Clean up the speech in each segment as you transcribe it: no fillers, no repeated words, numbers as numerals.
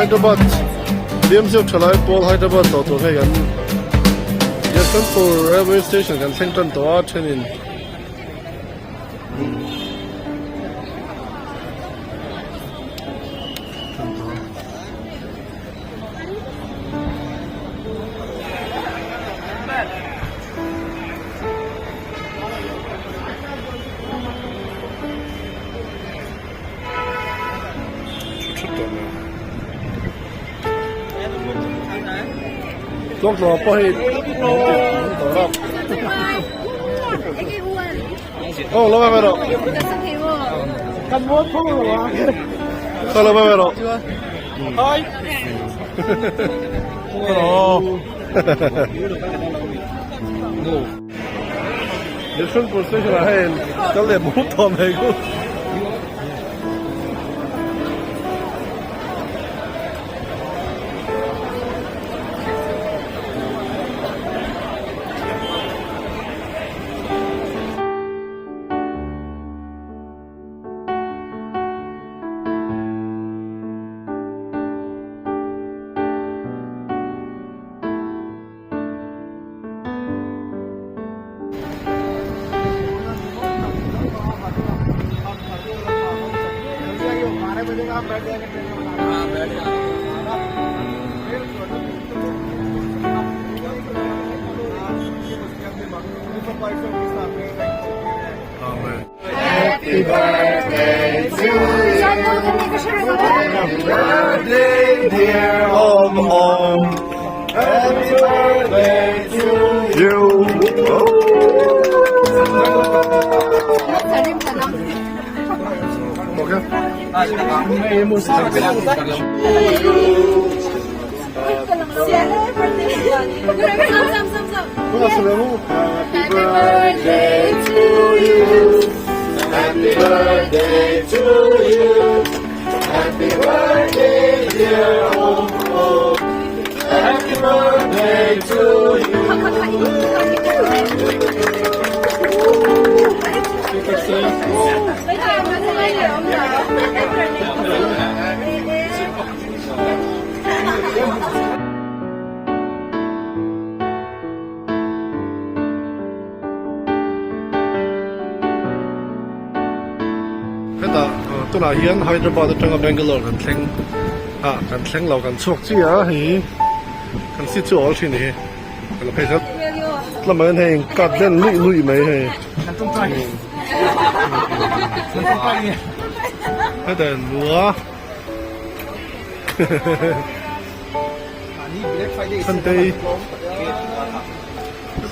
Hyderabad BMC chalai Paul Hyderabad to he gan Yeshwanthpur railway station gan Sengtan to a thenin Lúc đó có hết oh, lo vai vero. Kan mo po wa. Solo vai vero. Hai. Oh. No. Yeshwanthpur station hai. Kal le mo to mai ko. Happy birthday to you. Happy birthday, dear Om. Happy birthday to you. Okay. Happy birthday to you. Happy birthday to you. Happy birthday, dear Om. Happy birthday to you.ตัวไหนยันไฮดราบาดจังกับเบงกาโลกันเซ็งกันเซ็งเรากันชกจี้กันซิจูออลชินี่กันเพชรแล้วมันเองกัดเล่นลุยไหมต้องไปให้แต่หนัวทันที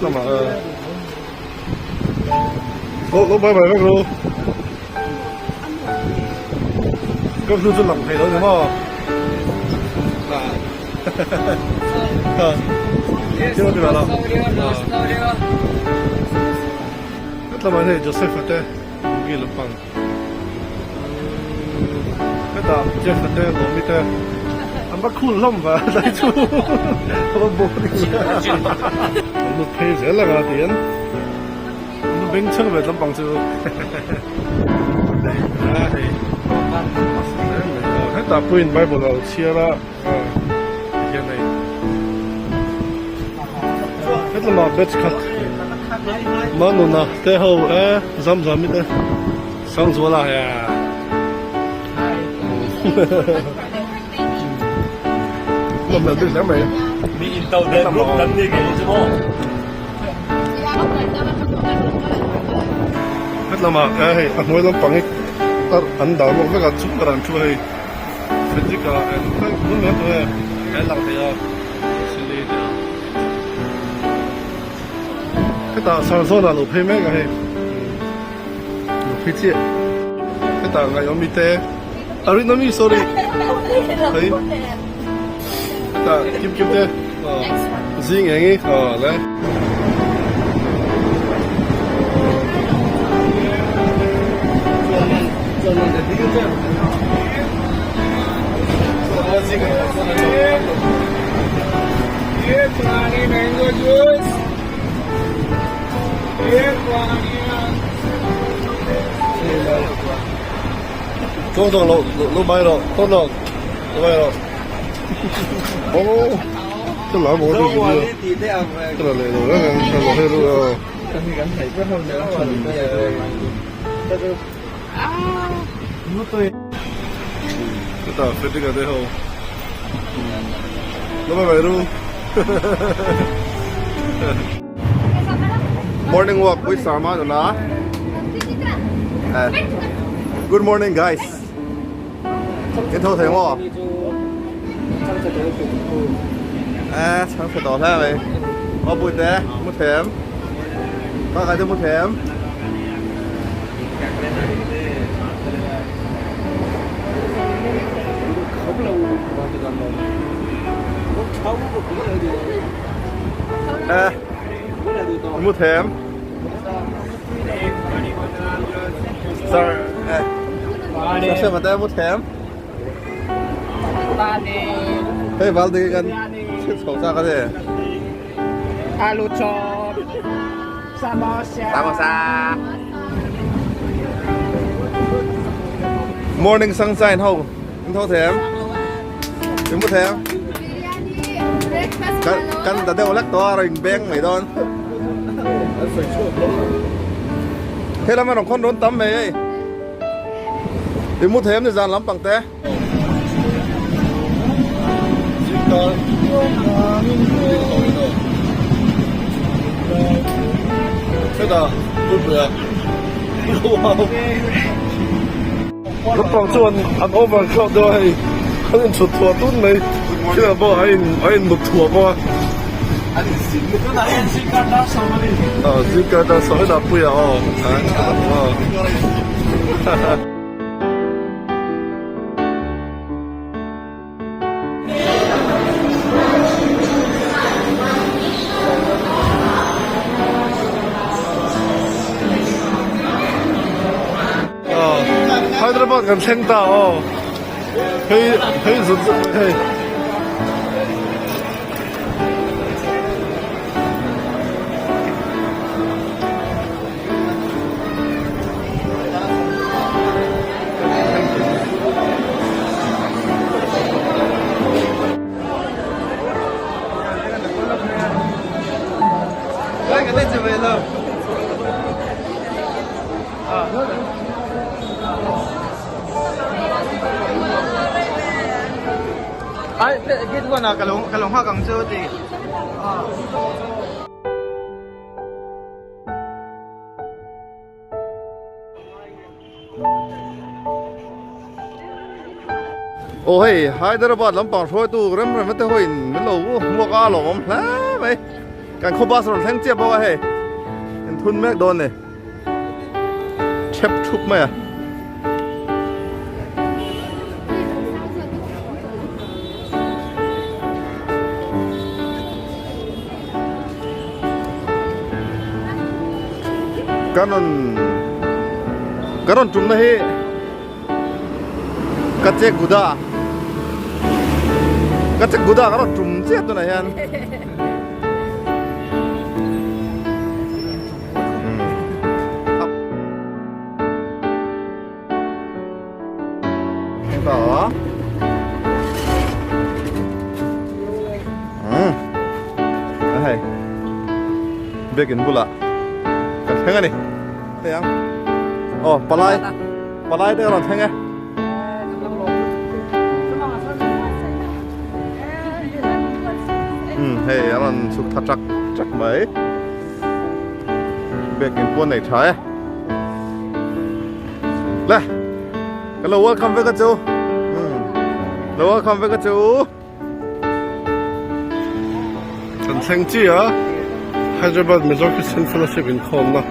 แล้วมาลบไปไม่รู้ก็คือจุดหลังเพลแล้วใช่ไหมเชื่อดีไหมล่ะแล้วมันเนี่ยโจเซฟเต้กี่ลูกปังก็ตาเจฟเต้ลงมิเต้อันบ้าคู่ล้มไปได้ชูตัวโบนี่ลูกเพลเสร็จแล้วกันเดียนลูกเบงช่างไปลำปังชูให้ตาปุ่นไปบอกเราเชียร์ละยังไงให้เรามาเบสคัทมาหนุนนะแต่เขาจำไม่ได้สังตัวละฮะเราไม่ได้แล้วไหมมีอินเตอร์เน็ตรูปนั้นนี่ไงใช่ไหมให้เรามาอันนี้เราปังอีกอันดาวมันก็ชุบกระดานช่วยฟิสิกส์นู่นนี่ตัวหลังเดียวสิลีเดียวก็ตาสารสนลูกเพย์แม่ก็ให้ลูกพิจิตรก็ตาไงยังมีเตะอะไรนั่นมี sorry เฮ้ยก็ตาคิมเตะซิงอย่างงี้เลยये पुरानी mango juice ये पुरानी ต้องลงไม่หรอกต้องลงไม่หรอก โอ้这老母的我鱼呢地啲啊，这来了看我黑路啊咁係不同嘅群嘅，得到啊，唔對，这打飞这个最后老板买路Morning walk with Sarma na. Good morning guys. Intro thấy không? Sáng phải tỏ ra vậy. Có bụi té, một thèm. Có cái thứ một thèm. Một thèm. Sorry. Sao xem mà ta một thèm? Hey, Valdi kan sổ ra cái gì? Alu chop, samosa, Samosa. Morning sunshine how? Thâu thèm. Chúng một thèm. Kan ta đeo lắc to rồi beng mày đón. Thế là mà nó con đốn tắm mày ấy. Thì một thèm thì dàn lắm bằng té. Thế đó, tốt bữa. Wow. Lúc bằng chuan ăn overclock rồi. Anh em chụp thua tốt này. Thế là bao anh một thua bao. anh xin cái này anh xin cái đó xong rồi. Xin cái đó xong rồi đã bùi à. Hyderabad kan 생다 회의 회의 cái nàyจะไปแล้วคิดว่านะกะหลงห้ากังเจอตีโอ้ยไฮเดรบาดลำปางช่วยตู้เริ่มมันจะหุ่นมันหลูมัวก้าหลงแล้วไปการขบ้าสนแทงเจี๊ยบบอกว่าเฮ้ยทุนแม็กโดนเนี่ยเชฟชุบไหมอ่ะกันจุ่มนะเฮ้กัดเจ๊กุดากันจุ่มเจ๊ตัวไหนยันต่อเฮ้ยเบกินบุละกันแทงกันนี่เตียงอ๋อปลายเดี๋ยวเราแทงไงเฮ้ยอันนั้นสุกทักจักไหมเบกินปวนไหนใช่เลยก็เราว่าคำเวกจูเราว่าคำเวกจูฉันเซ็งจี้อ่ะไฮเดรบาดไม่รู้คือเซ็นฟลาชิบินคอมนะ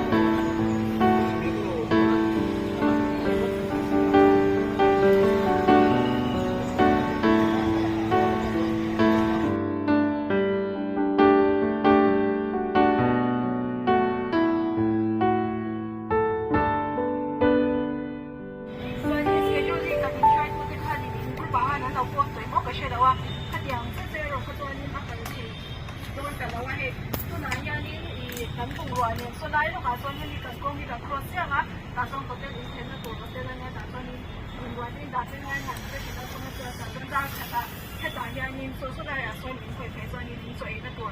你數出嚟啊，所以免費俾咗你做一個多，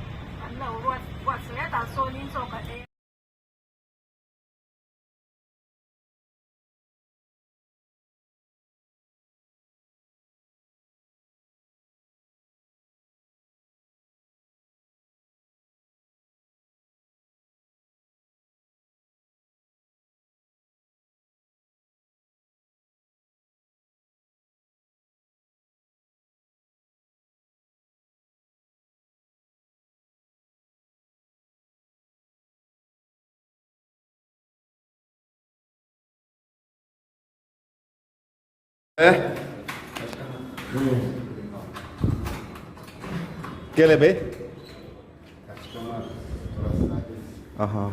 那我只要打說你做個的。क्या ले भाई हाँ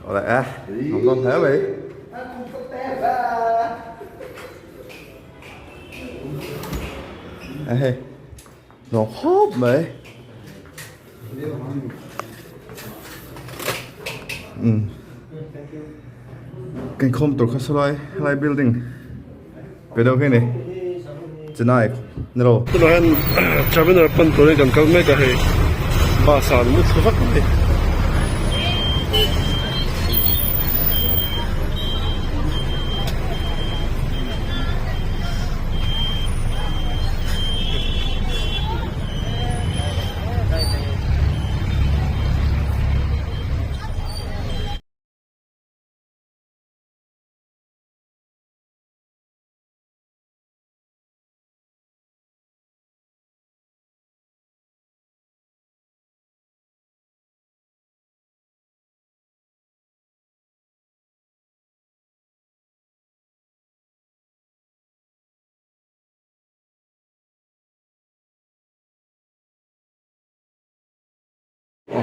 और हम लोग है भाई nó hốp vậy cái không tổ khách lại building về đâu thế này trên này đâu tôi nói anh cho bên này phân tổ này cần các mấy cái hệ bà sản mức số phát này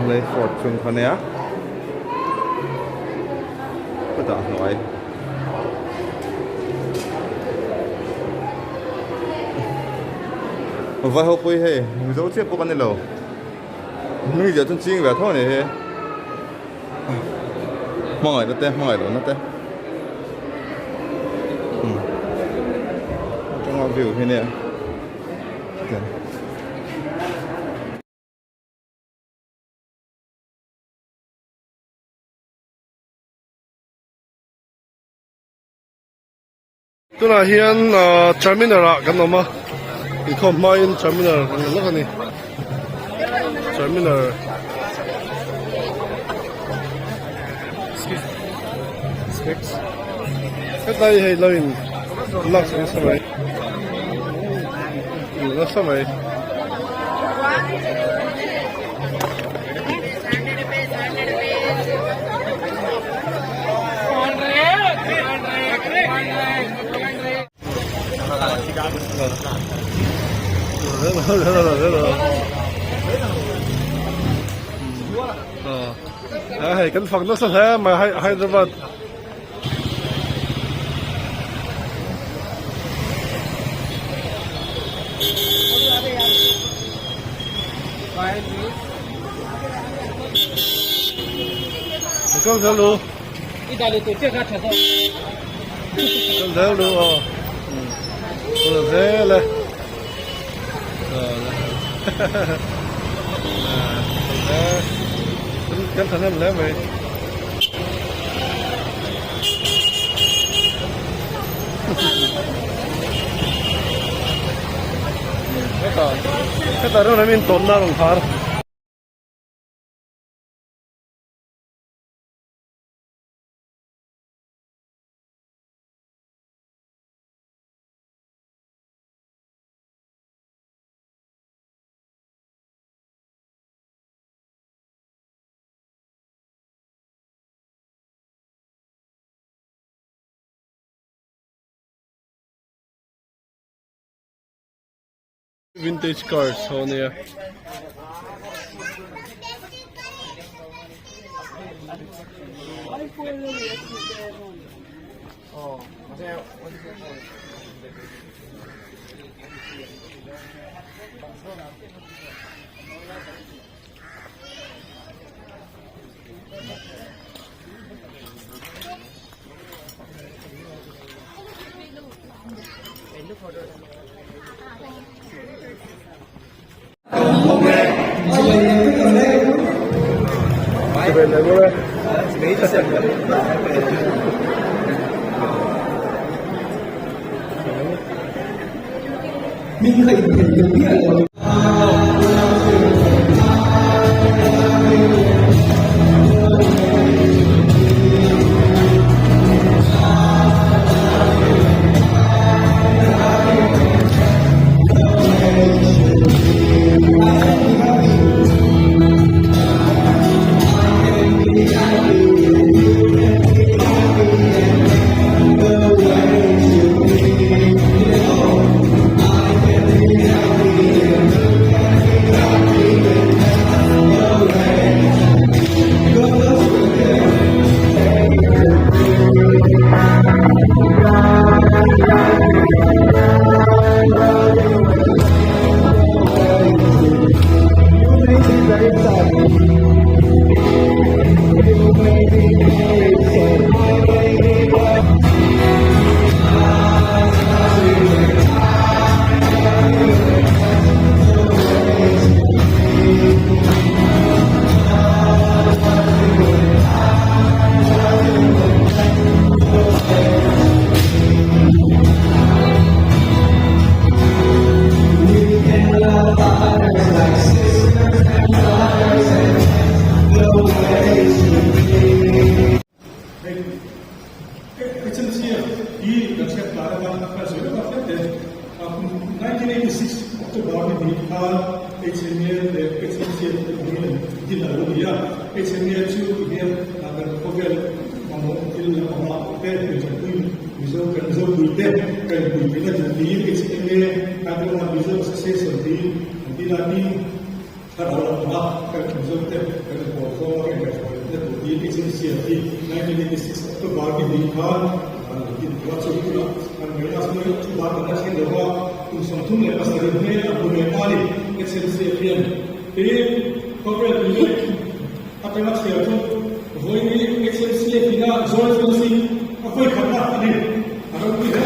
lấy fortune con này á có tao nói vài hôm quay hè mình dấu chiếc của con này lẩu mình giờ chân chính về thôi này he mong ngày nó té mong ngày nó té trong view thế này tôi là hiện terminal à cái nào mà thì không mai terminal nó cái này terminal cái đây hay lên lắc cái sao vậy nó sao vậy hay cái phòng nó sao thế mà hay rất vật con theo luôn con theo luôn con thế này cái thằng em lấy vậy cái tao nó mình tốn nào cũng phá vintage cars होने हैं bene, allora. Nhưng thầy được biết là Eccellency, he accept Laravan President of the 1986 October में Bihar Excellency Dinarudia Excellency Indian agar Kovel Mamukil Mamate Jatuin Mizo Kanzo Buite kan Buite jadi Excellency agar Mizo sukses di Dilani Kalau kan Mizo kan Pokok kan di Excellency di 1986 October में Bihar waktu itu kan mereka semua coba menjelaskan bahwa unsur lepas dari ini Abu Mekali Excellency Fian ini corporate unit apa yang saya tu वो ini Excellency Fian Zone Excellency apa yang kata ini kalau kita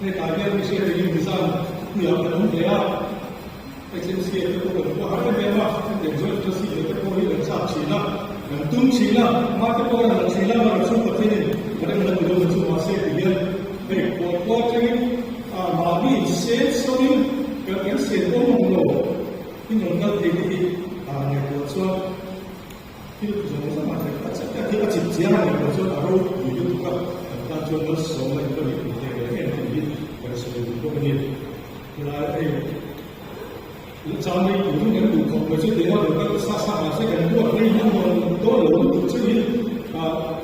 ini target misi ini bisa yang belum dia Excellency itu kalau ada memang yang Zone Excellency itu kalau dia saat China Tung China, mata orang China orang semua ini, mereka belum semua sekian. Baik, kalau ini mami sen sorry, kalau sen orang lo, ini orang ini yang kalau itu semua sama saja. Kita cipta yang kalau baru itu juga kita jual semua itu ini kalau semua ini. Trong đây cũng những cụ không có chuyện đó được các xa xa sẽ cần của đây những người đó là những cụ chuyện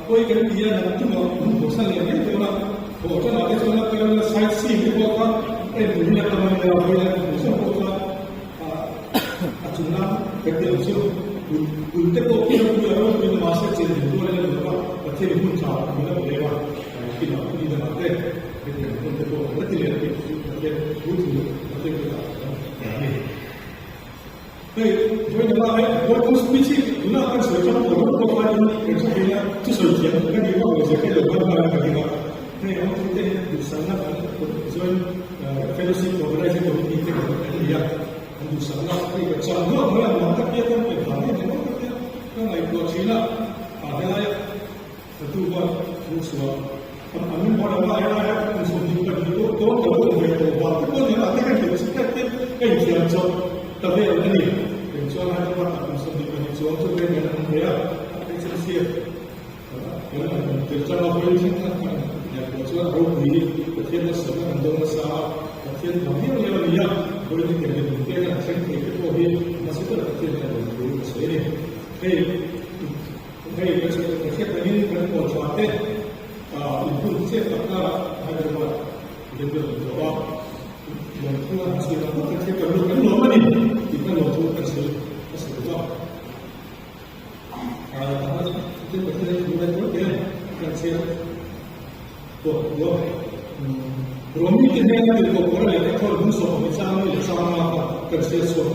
quay cái kia là chúng nó cũng có sang liền đấy là bộ cho nó cái chỗ nó cái site sim cái bộ các em cũng như là mình là bây giờ cũng sẽ bộ cho chúng nó cái điểm số cũng cái bộ kia cũng là nó cũng mà sẽ chỉ được đôi là được và thêm một chảo cũng là một đề bài khi nào cũng đi ra mặt đây cái điểm cũng cái bộ rất là cái cũng được cái cái对，所以的话，我公司毕竟不那按水装我们过关，跟这边呢，这水田那地方有些可以有关关那个地方，那然后中间有山那所以fellowship 我们那些东西这个很一样，有山那那个整个我们往这边都会跑那边那边，刚来过去了，那度过不说，我们过来话我们从这个都会有话，不过你那这个有时间更严重。特别有那里，有时候他就把他们身体的时候，这边人没有，非常些，有那种就叫到飞机上看，我说好比天的什么很多的沙，天旁边有一样，我一点点点上身体的过边，那是这个天的有水里，可以而且这边跟我传的一部这个还有什么，这个什么。yang Tuhan hasil apa kita perlukan lama ni kita lakukan hasil itu. Apa kita perlu buat dia kan saya buat Romi kita yang kita buat orang yang kalau musuh misalnya sama apa kan saya suruh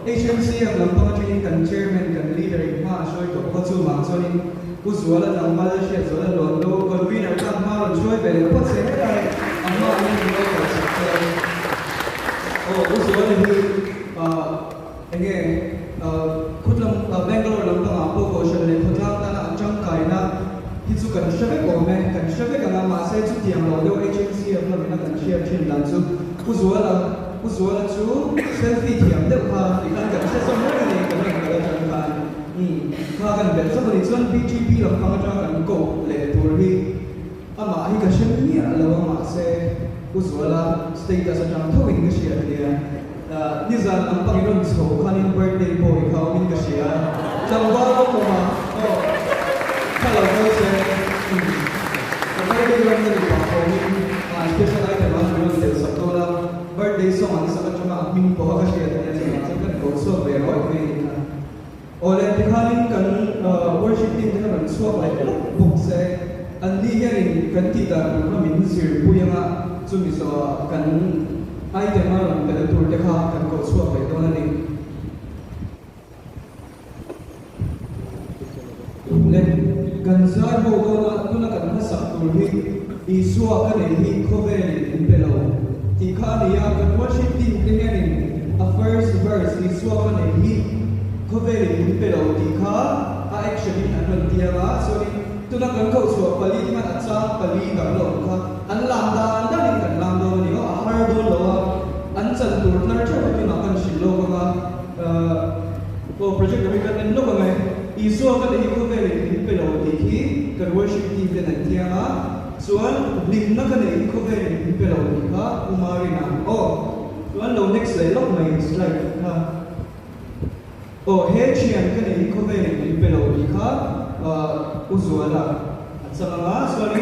HMC ang lampang training kan chairman kan leader ma shoy to ko chu ma so ni ku zuala nang Malaysia zuala londo convener kan ma ron shoy be ko se ai amma ni ni ko sa ku zuala ni again khutlam Bangalore lampang apo ko shan ne khutlam ta na chang kai na hichu kan shabe ko me kan shabe kan ma se chu tiang lo HMC ang na kan share chin dan chu ku zuala chu selfie thiam deuh kha ikan kan se som ni kan kan kan kan kha kan bel so ni chuan BGP lam phang atang kan ko le tur hi ama hi ka shem ni ala ma se uzwala status atang tho in ka share dia ni zan am pang ron so khanin birthday boy kha min ka share changwa ko ma khala ko se birthday ron ni pa ko ni special item ba ron de sa tola birthday song ang sa kanya min po ka share niya sa kan ko so pero okay ole tikhalin kan worship team kan ran swap like book se andi yarin kan tita ko min sir puya nga sumi so kan item ran kan tur de kha kan ko swap like to na ni le kan sa ho do na tu na kan sa tur hi iswa kan hi khovel in pelo Tikaliya kan worship team tingenin a first verse ni suakan hi koveli pero tikha a actually anon tiyaga sorry tuna kan ko so pali man atsa pali kan lo kha an lamda anda ni kan lamdo ni a hardo lo an chan tur nar cha ni ma kan shilo ka project kami kan endo kami isu akan ikut kami ini pelau diki kan worship team dan tiada soal link nak kan ikut kami ini pelau dika umari na soal lo next slide lo main slide hechian kan ikut kami ini pelau dika usuala sama soal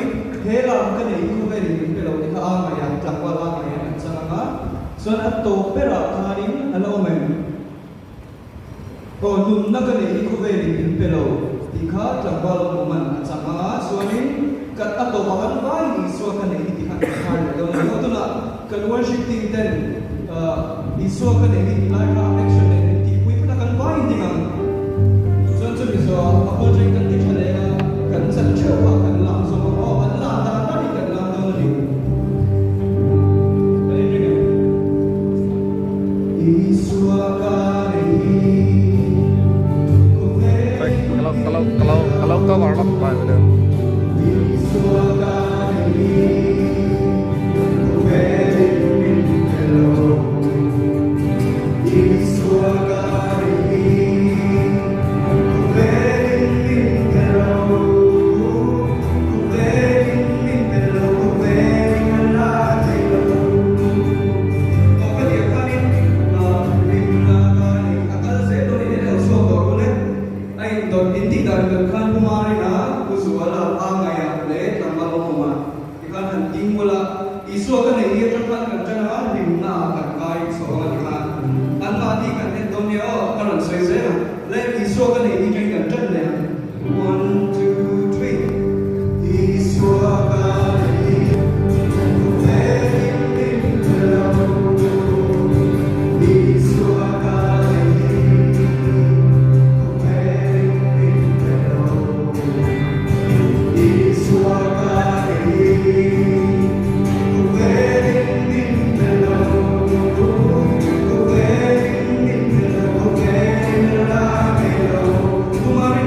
hela kan ikut kami ini pelau dika amaya takwal amaya sama soal atau pera karin alamen num na kan ikut kami pelau dika takwal momen sama soal kat atau bahkan bayi isu akan diikutkan hari dalam itu lah kan worship team dan isu akan diikutkan action dan tipu itu akan bayi dengan contoh misal apa yang kan dicari kan saja kan langsung kan lah tadi kan langsung ni isu akan Kalau kau warlock apa itu? Kumari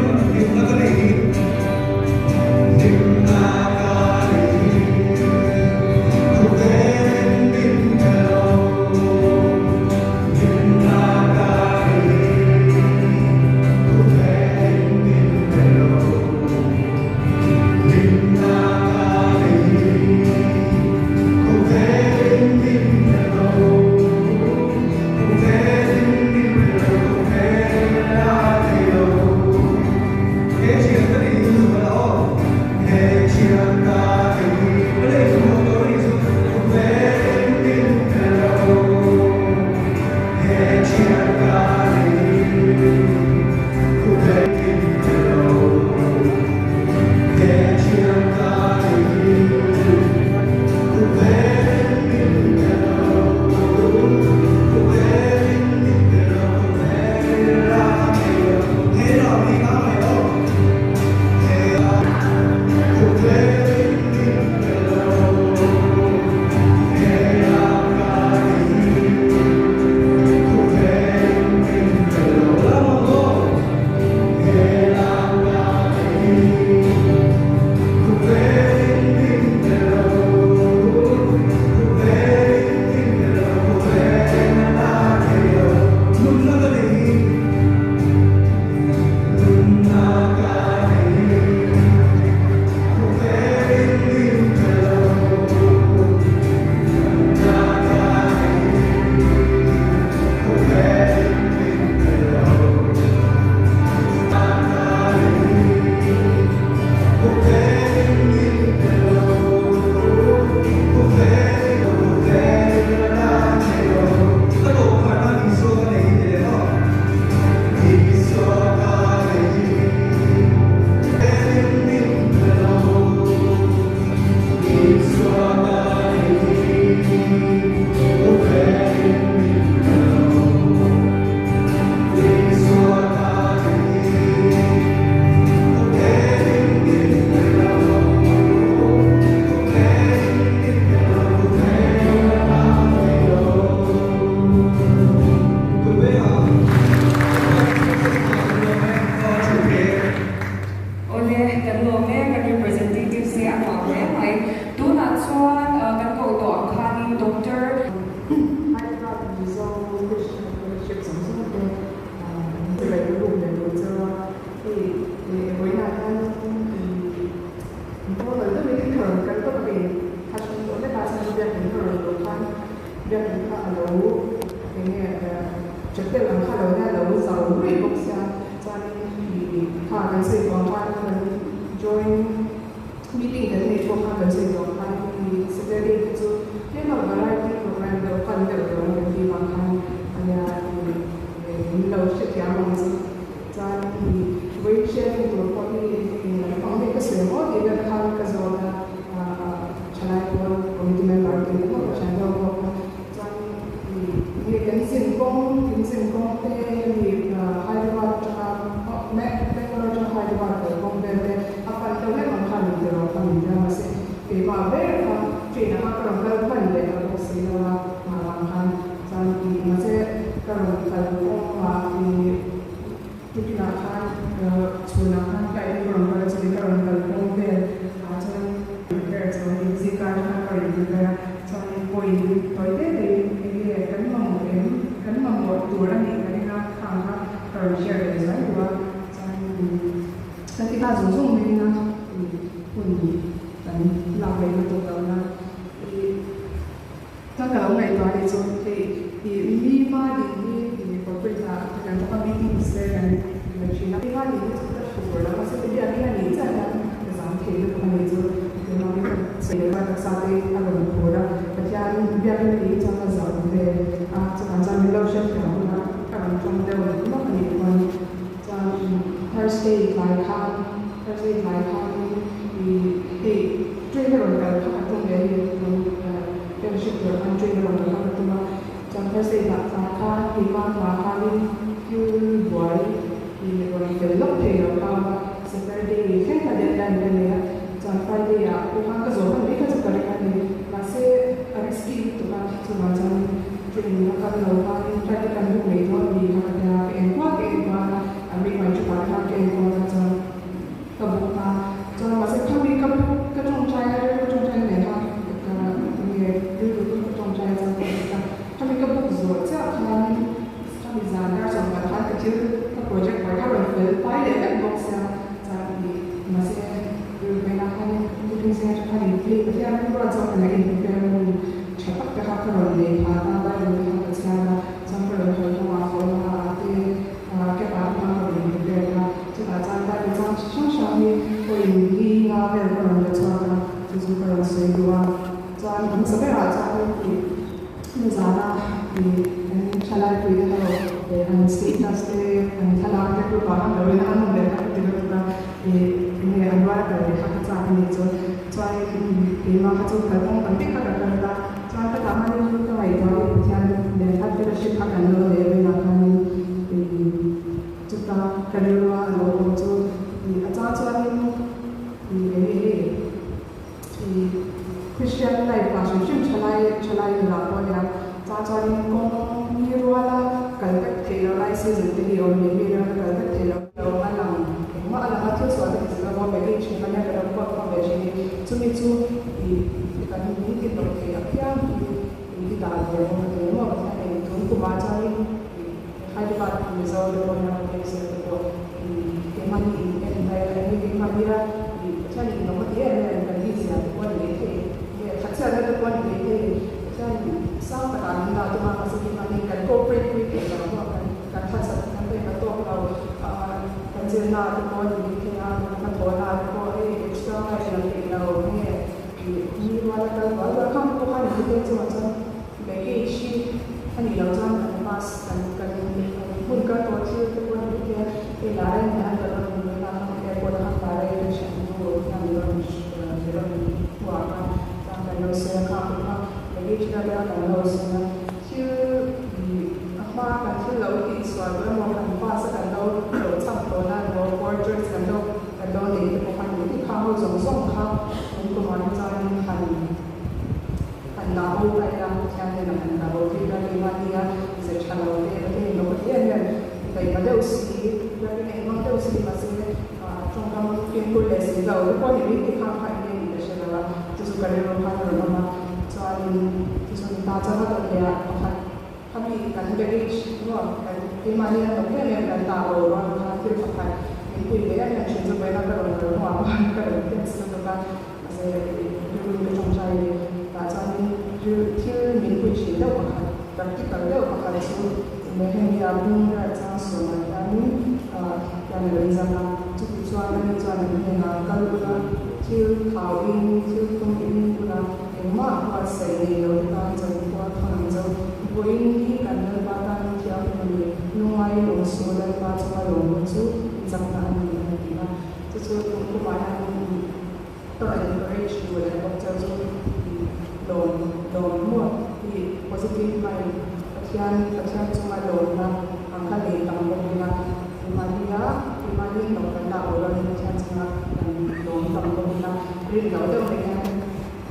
về bốc xa cho nên thì khả năng sự có quan phần join meeting cái này của khả năng sự có quan thì sẽ đi cho thế mà variety program đầu phần đầu đó là đi bằng khả năng lâu sẽ kéo bằng sự cho thì với sharing của có thì có thể cái sự hỗ trợ được khả năng cái rồi là channel của community member thì cũng có channel của thì cái sinh công thì Hyderabad mẹ kalau trong Hyderabad của công ty về apa itu memang kami terus kami masih di Mabel China akan berkembang dengan usia malam jadi masih kalau di digunakan gunakan kayak berbagai sekarang kalau Mabel macam jadi jika kalau juga jadi poin kan membuat turun ini karena kalau share design juga nanti kita zoom dengan pun dan lawan itu karena kalau nggak itu ada zoom di lima di beberapa dengan apa meeting dan China lima ini sudah syukur lah masih tidak ada ni jangan kesan kita pun itu memang saya pada saat itu kalau kurang macam biar ini jangan sampai jangan lotion kalau trong đầu cũng rất là nhiều phần Thursday lại khăn thì chuyên cái rồi cần các công nghệ thì cái sự được ăn chuyên rồi các công nghệ trong Thursday là khăn thì con và khăn đi như buổi thì rồi từ lúc thì nó còn Saturday khác là điện đèn cái này trong Friday cũng ăn cái rồi không biết cái sự cái này là sẽ RSP tụi bạn trong chuyện nó cần đầu vào những cái cần lúc này thôi vì là cái quá cái mà mình phải chụp ảnh cái con cho cầm bộ mà cho mà sẽ không đi cầm cái trong chai này thôi người đưa được trong chai ra không đi cầm bộ rồi chắc là trong thời gian ra trong cả tháng cái chứ các project phải các bạn phải để các bộ sao thì mà sẽ đưa về là hai cái sẽ cho thành cái thì anh cũng có cho cái này cái cepat ke hak kerana ada yang melihat sekarang sampai dengan orang hati ke apa yang berbeda jika sampai dengan sesuatu yang ingin berkorban sesuatu sesuatu sesuatu dan sebenarnya di sana di channel itu kalau status kalau kita bahkan kalau kita membaca kita ini adalah dari hak saat ini soal ini maka kalau penting kita Sampai taman itu kalau itu dan leadership akan lebih akan kita kedua lalu itu acara ini Christian life passion celai lapor yang acara ini kong niruala kalau kita license itu orang ini kalau kita alam itu suatu kita mau bagi sebenarnya kalau buat bagi cumi kan ini kita kayak ini kita ada yang mau itu untuk baca ini Hyderabad misalnya orang yang bisa itu tema ini kamera jadi nomor dia yang bisa buat ini ya kacau ada buat ini jadi sama kan kita cuma masih ini kan corporate week kalau kan kacau sampai kita tahu kalau kerjanya itu buat ini kan bola itu extra yang kita ini wala kalau kamu bukan itu macam bagi isi kan di dalam mas kan pun kan waktu itu pun dia lain yang ada dalam kayak bola para itu semua yang dalam bukan sampai lo saya kamu bagi kita kalau saya apa kan lo di suatu mau kan pas kan lo sampai lo border kan lo di bukan itu kamu langsung kemarin saya nahu ayam yang nahu kita lima dia secara dia nomor dia dari pada usia dari memang pada usia masih contoh yang boleh sih kalau kau ini kita ini di sekolah itu kalau orang rumah soal itu kita jangan dia kami kan dari semua kan dimana dia yang tahu orang hadir pakai itu dia yang sebenarnya kalau rumah kalau kita sebenarnya dulu trong trai và trong thiên mình quy chế đâu mà đặt cái cần đâu mà cái số mấy hàng nhà buôn ra sang sửa mà yang berizama cukup cuan yang kalau chiêu thảo in chiêu công in là những mà họ sẽ nhiều ta chẳng qua thằng dâu với những cái cần ba ta theo mình nung ai nung số đây ba cho nung một chút chẳng hạn như thế là cho cũng có bài anh tôi encourage you là học cho đồn mua thì positive bài Kasihan cuma dona angka di kampung kita Imani no kena orang macam sangat don kampung kita jadi kalau tu mereka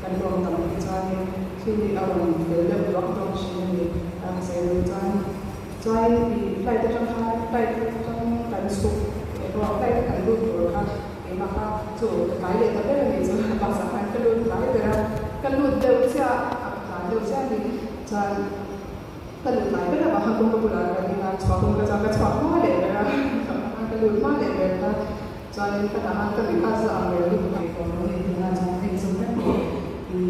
kan don kampung kita ni sini orang dalam blok blok sini saya cuan di flight tu macam flight kan sup kalau flight kan tu berkat maka tu kali itu kan ni tu bahasa kan kalau kali tu kan lu dewasa ni cuan kalau mai pada bahan kumpulan dengan suatu kerja mana ada kalau mana ada jadi kadang kadang kita ambil itu pakai kalau ini dengan cara sebenarnya di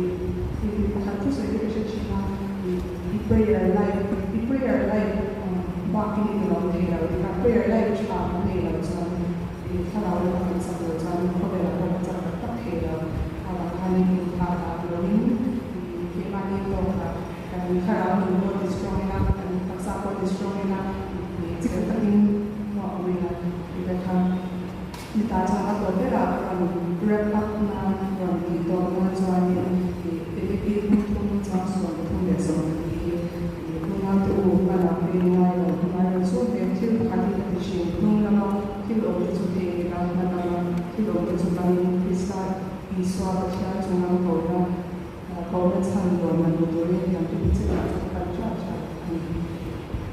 hati saya kita di prayer life makin itu orang di prayer life cuma mana jadi di kalau orang sambil jalan kalau orang jalan tak kira kalau kami ada belum di mana itu kalau mood is strong enough and support is strong enough kita taking mau kita kita jangan bergerak wrap up orang kita macam ini pun jangan suatu pun biasa pun tu pada peringatan pada suatu yang hati kecil pun lama kita boleh cuci kita boleh cuci bisa kita jangan kau kalau sang orang menurut yang kita cakap cakap,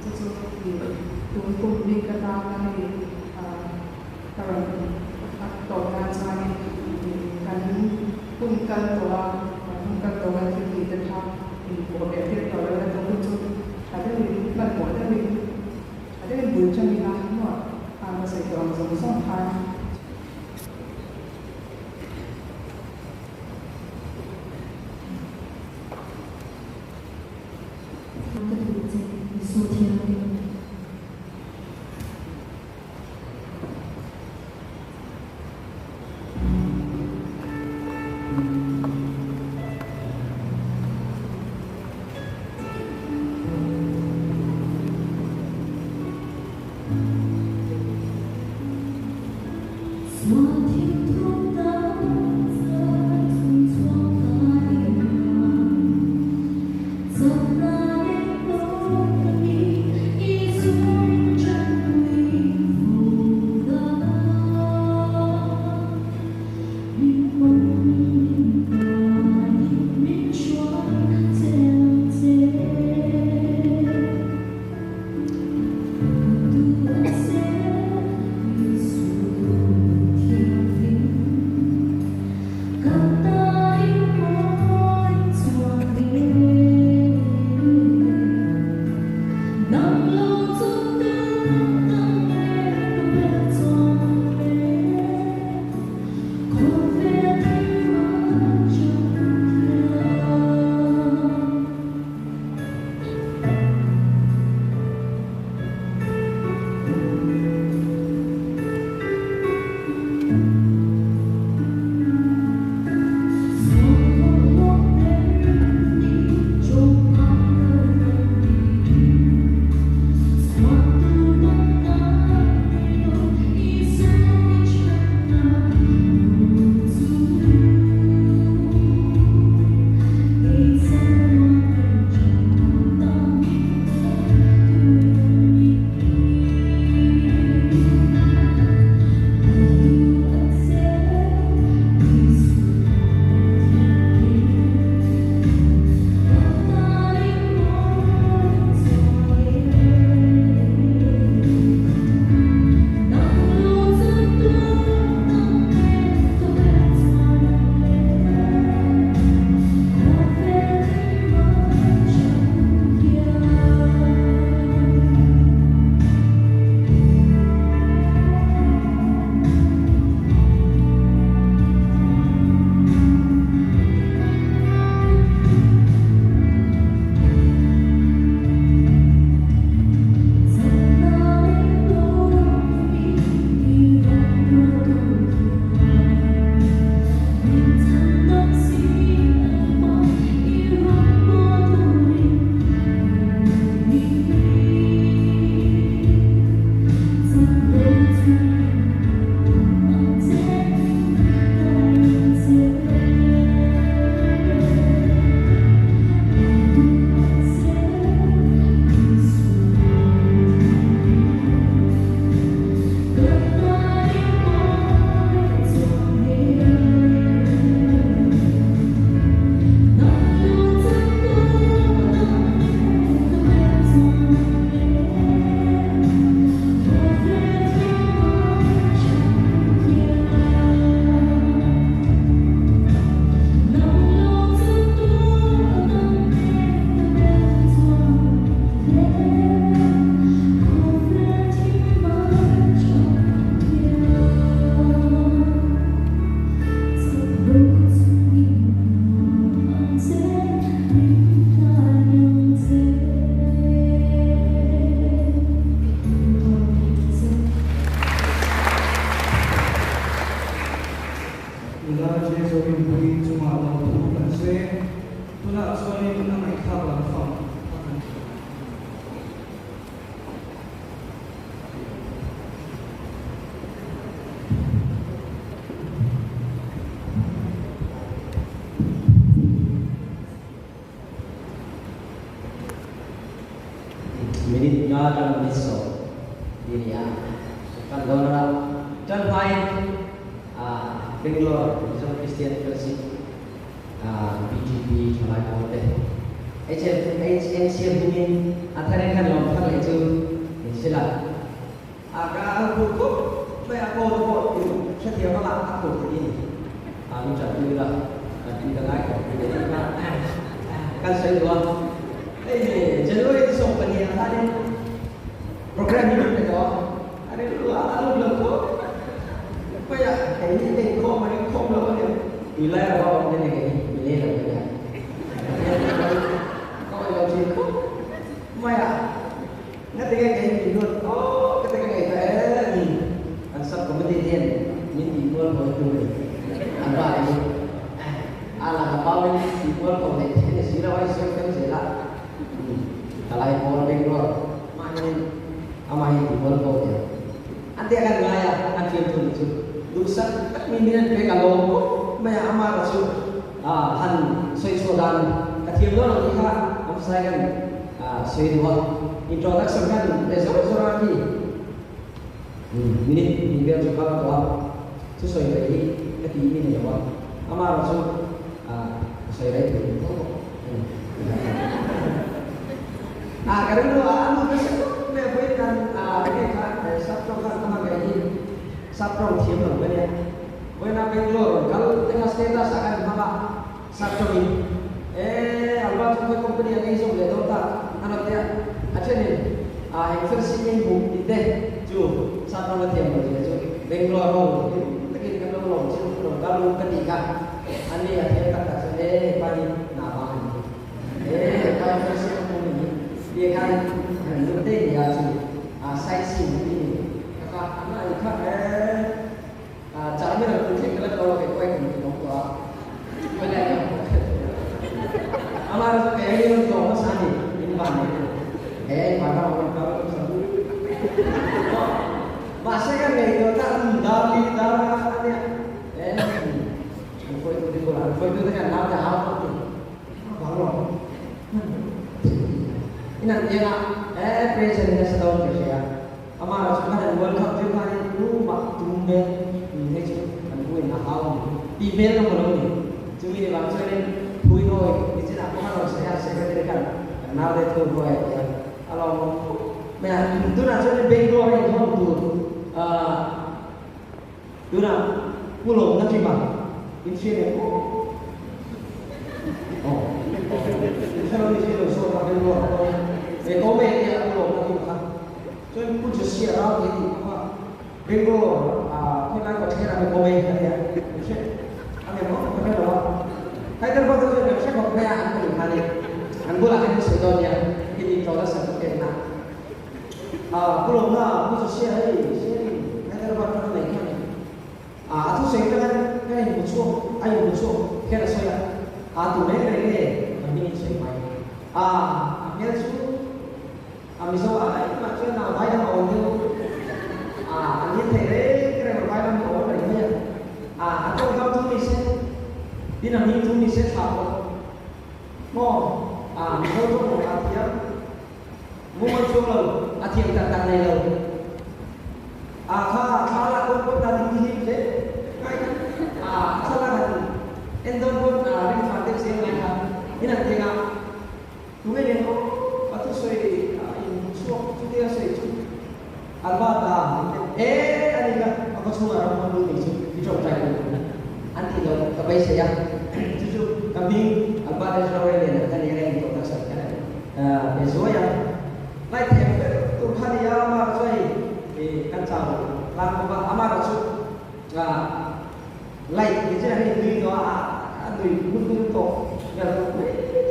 sesuatu itu dikatakan di orang orang macam kan punkan toa itu kita di boleh kita orang itu ada di mana ada di bukan di mana ada sesuatu yang songkan昨天。dalam miso diri ya kan dalam dan lain Bangalore Islam Christian Fellowship BGP July Bote HNC Bumi antara kan lom kan itu sila agak aku saya aku itu setiap malam aku ini ucap juga di tengah itu jadi kan saya dua Januari itu sopan yang tadi program hidup itu ada dua lalu belum kok kayak ini kok mana kok belum ada wilayah bawah ini wilayah wilayah kok yang situ Maya nanti kayak hidup ketika kayak ini ansap kompetisi ini dibuat oleh tuh apa ini ala kapal ini dibuat oleh ini sirawai siapa sila kalau orang Bangalore main amai dibuat oleh nanti akan wilayah nanti itu dosa pemimpinan kalau Maya amar itu han sesuatu ketiga orang kita mempersayakan sesuatu introduction kan besok lagi ini biar juga tua sesuai lagi ketiga ini ya amar itu saya itu karena itu anu besok membuatkan mereka sabtu kan kemarin ini sabtu siapa namanya Buena Bangalore kalau tengah status akan apa sabtu ini albat itu company yang iso le dota anak dia aja nih yang versi minggu itu ju sabtu nanti yang berjalan Bangalore lagi kan kalau ketika ani ya dia kata pani nama kalau versi ini dia kan nanti ya sightseeing ini kakak anak itu caranya adalah kunci kalau kayak kue gitu nongkrong banyak yang amar kayak ini untuk mas Andi ini mana mana orang kalau satu masih kan kayak itu kan dari kue itu dikulang kue itu kan nama apa tuh balon ini nanti ya presentnya setahun biasa amar sekarang World Cup juga itu waktu ini kan gue nakal email kamu dong cuma ini bangsa ini gue noy di sini aku harus saya berikan kenal itu gue ya kalau itu nanti di Bangalore itu tuh pulau nanti mah di sini kalau di sini soal Bangalore komen ya pulau nanti mah jadi aku just share out ini Bangalore kita kok sekarang mau komen ya kami mau kami mau saya terbatas juga saya mau kayak aku hari bola ini sebetulnya ini kalau satu kena belum lah aku share saya terbatas lagi aku saya kan yang muncul ayo muncul kira saya tuh ini ini saya main dia suruh misalnya itu macam nama yang mau dia ini terus berbayar mau dari mana atau kalau tulisnya di namanya tulisnya apa mau misalnya tuh mau artinya mau macam lalu artinya kata-kata lalu kalau pun tadi ini sih salah kan endor pun ada faktor sih mereka ini nanti nggak mungkin yang atau saya suatu dia saya Albata, ani ka ako semua orang dulu itu coba cari anti dong kebaik saya itu kami Albata Surabaya ini kan yang itu tak kan besok ya naik temper Tuhan ya amar saya kan tahu lalu amar itu like itu ini doa aduh butuh itu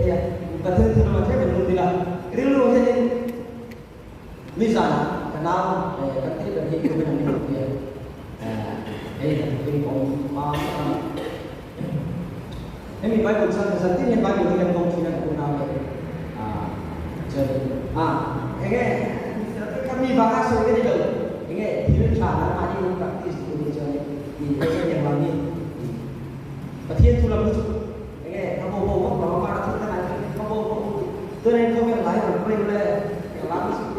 ya betul itu namanya betul tidak real ini misalnya kenal ketika dari kebenaran hidup ya ini ini Bible saat ini Bible yang mungkin kenal jadi kami bahas soal ini dulu ini hidup cara maju praktis itu di yang lain Batin tu lalu kamu bawa bawa marah tu kan kamu tu ni kau yang lain boleh yang lain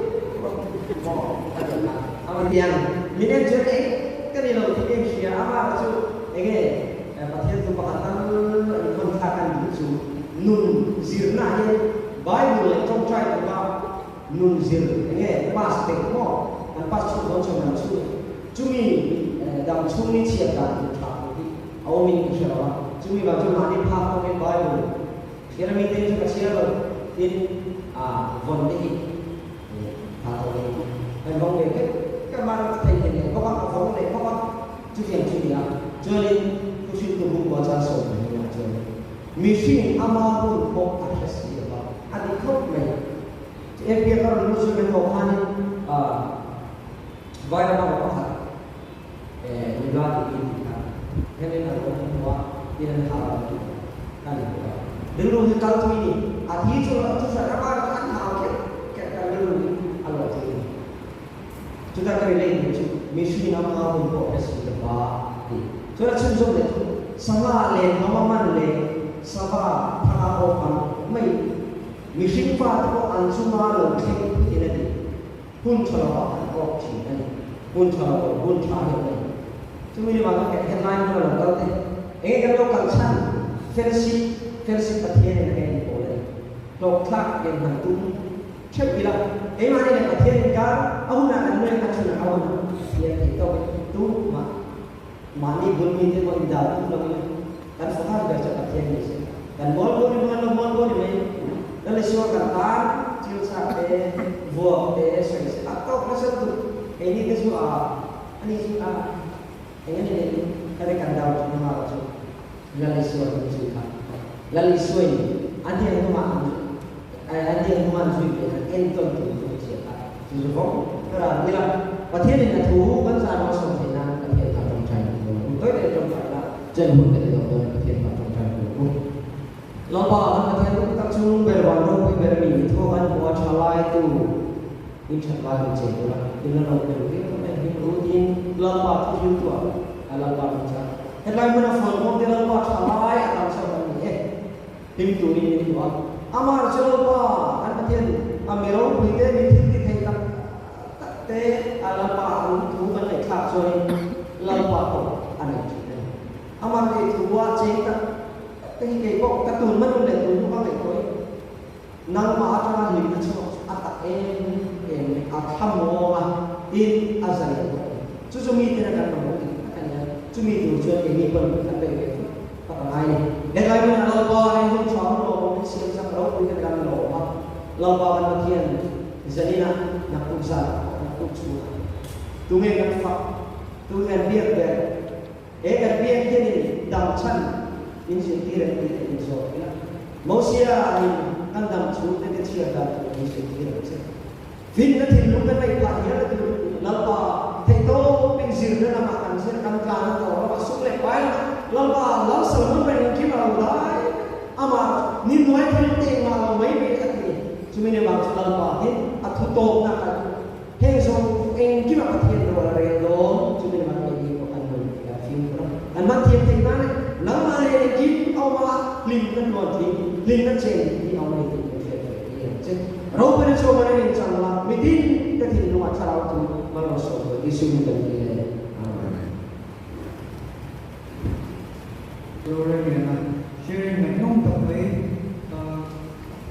yang manajer kan ini loh ini dia apa tu pasien tu pakatan kontrakan itu nun zirna ye Bible trong trai của bạn nun zir pas tekmo dan pas tu macam tu cumi dalam cumi siap dan awam ini siapa cumi baca mani paham dengan Bible kira minta juga siapa in vondi atau dan bang dia các bạn thấy thế này các bạn có phóng này các bạn chú thiền chú địa cho nên tôi xin tôi cũng có ra sổ này là cho mình xin amahun một atas dia pak adik kau mai em dia kalau lu sudah Tuhan vài năm apa hal juga ini kan ini adalah bahwa tidak halal kan dulu kalau ini adi itu saya apa kan halal kan dulu Allah itu chúng ta có lên chụp mission năm nào cũng có cái sự đó thì chúng ta chung chung để sama lên nó mang lên sama thằng nào cũng mấy mission pha có ăn chung mà lần khi thì này hun cho nó ăn có chỉ này hun cho nó hun cho nó này chúng mình mà cái headline nó là đâu thế cái đó cần sẵn fellowship bát thiên này cái bộ này đọc thắc cái hàng tung chấp gì là mana yang katian kar, aku nak anu yang kacau nak awak dia kita tu mani bulmi dia mau indah tu lagi kan fakar baca katian ni dan bol ni dan lesua kata cil sampai buah saya atau masa tu ini tu ini ini kare kandau nama tu lesua tu lesua ni anti yang rumah anti yang rumah tu enton tu Sebab kerana bila pasien ini tu kan sama sama dengan pasien macam macam tu. Untuk itu macam mana? Jangan pun kita tahu pasien macam macam tu. Lepas pasien tu tak cuma berwarna berbeda. Itu kan buat halai tu, insyaAllah macam tu lah. Bila nak berubah, kita rutin lepas tu juga. Lepas macam. Kalau mana phone dia lepas halai atau macam ni, pintu ni buat. Amar jelas kan pasien amirau kita ni alapa itu kan lekat soal alapa tu anak kita. Amar itu buat cerita, tapi kau katun mana le tu bukan lekoi. Nang mahatma ni macam atak akham mola in azal. Cumi tidak akan mungkin. Cumi itu jual ini pun tak boleh. Apa lain? Dengan mana alapa yang cakap lo mesti cakap lo kita kan lo. Alapa kan bagian zalina nak usah. Tunggu kan fak, tunggu kan biar biar, kan biar jadi dalam chan, ini sendiri ini so. Manusia ini kan dalam surat itu siapa ini sendiri. Fin nanti lu kan baik lahir itu, lapa, itu pengzir dan makan sih kan kan orang masuk lepai, lapa langsung memang kita mulai, ama ni mulai kita malam mai berat ni, cuma ni bangsa lapa ni, atau top nak Hengso kita pasien luar relo, cuma mana lagi bukan ya film orang. Dan macam mana? Nama lagi awak lingkan luar lingkan ceng di awak itu. Ceng. Rau pada coba ni insyaAllah. Midin kita luar cara itu malu soal isu dan dia. Orang yang sharing menong tapi,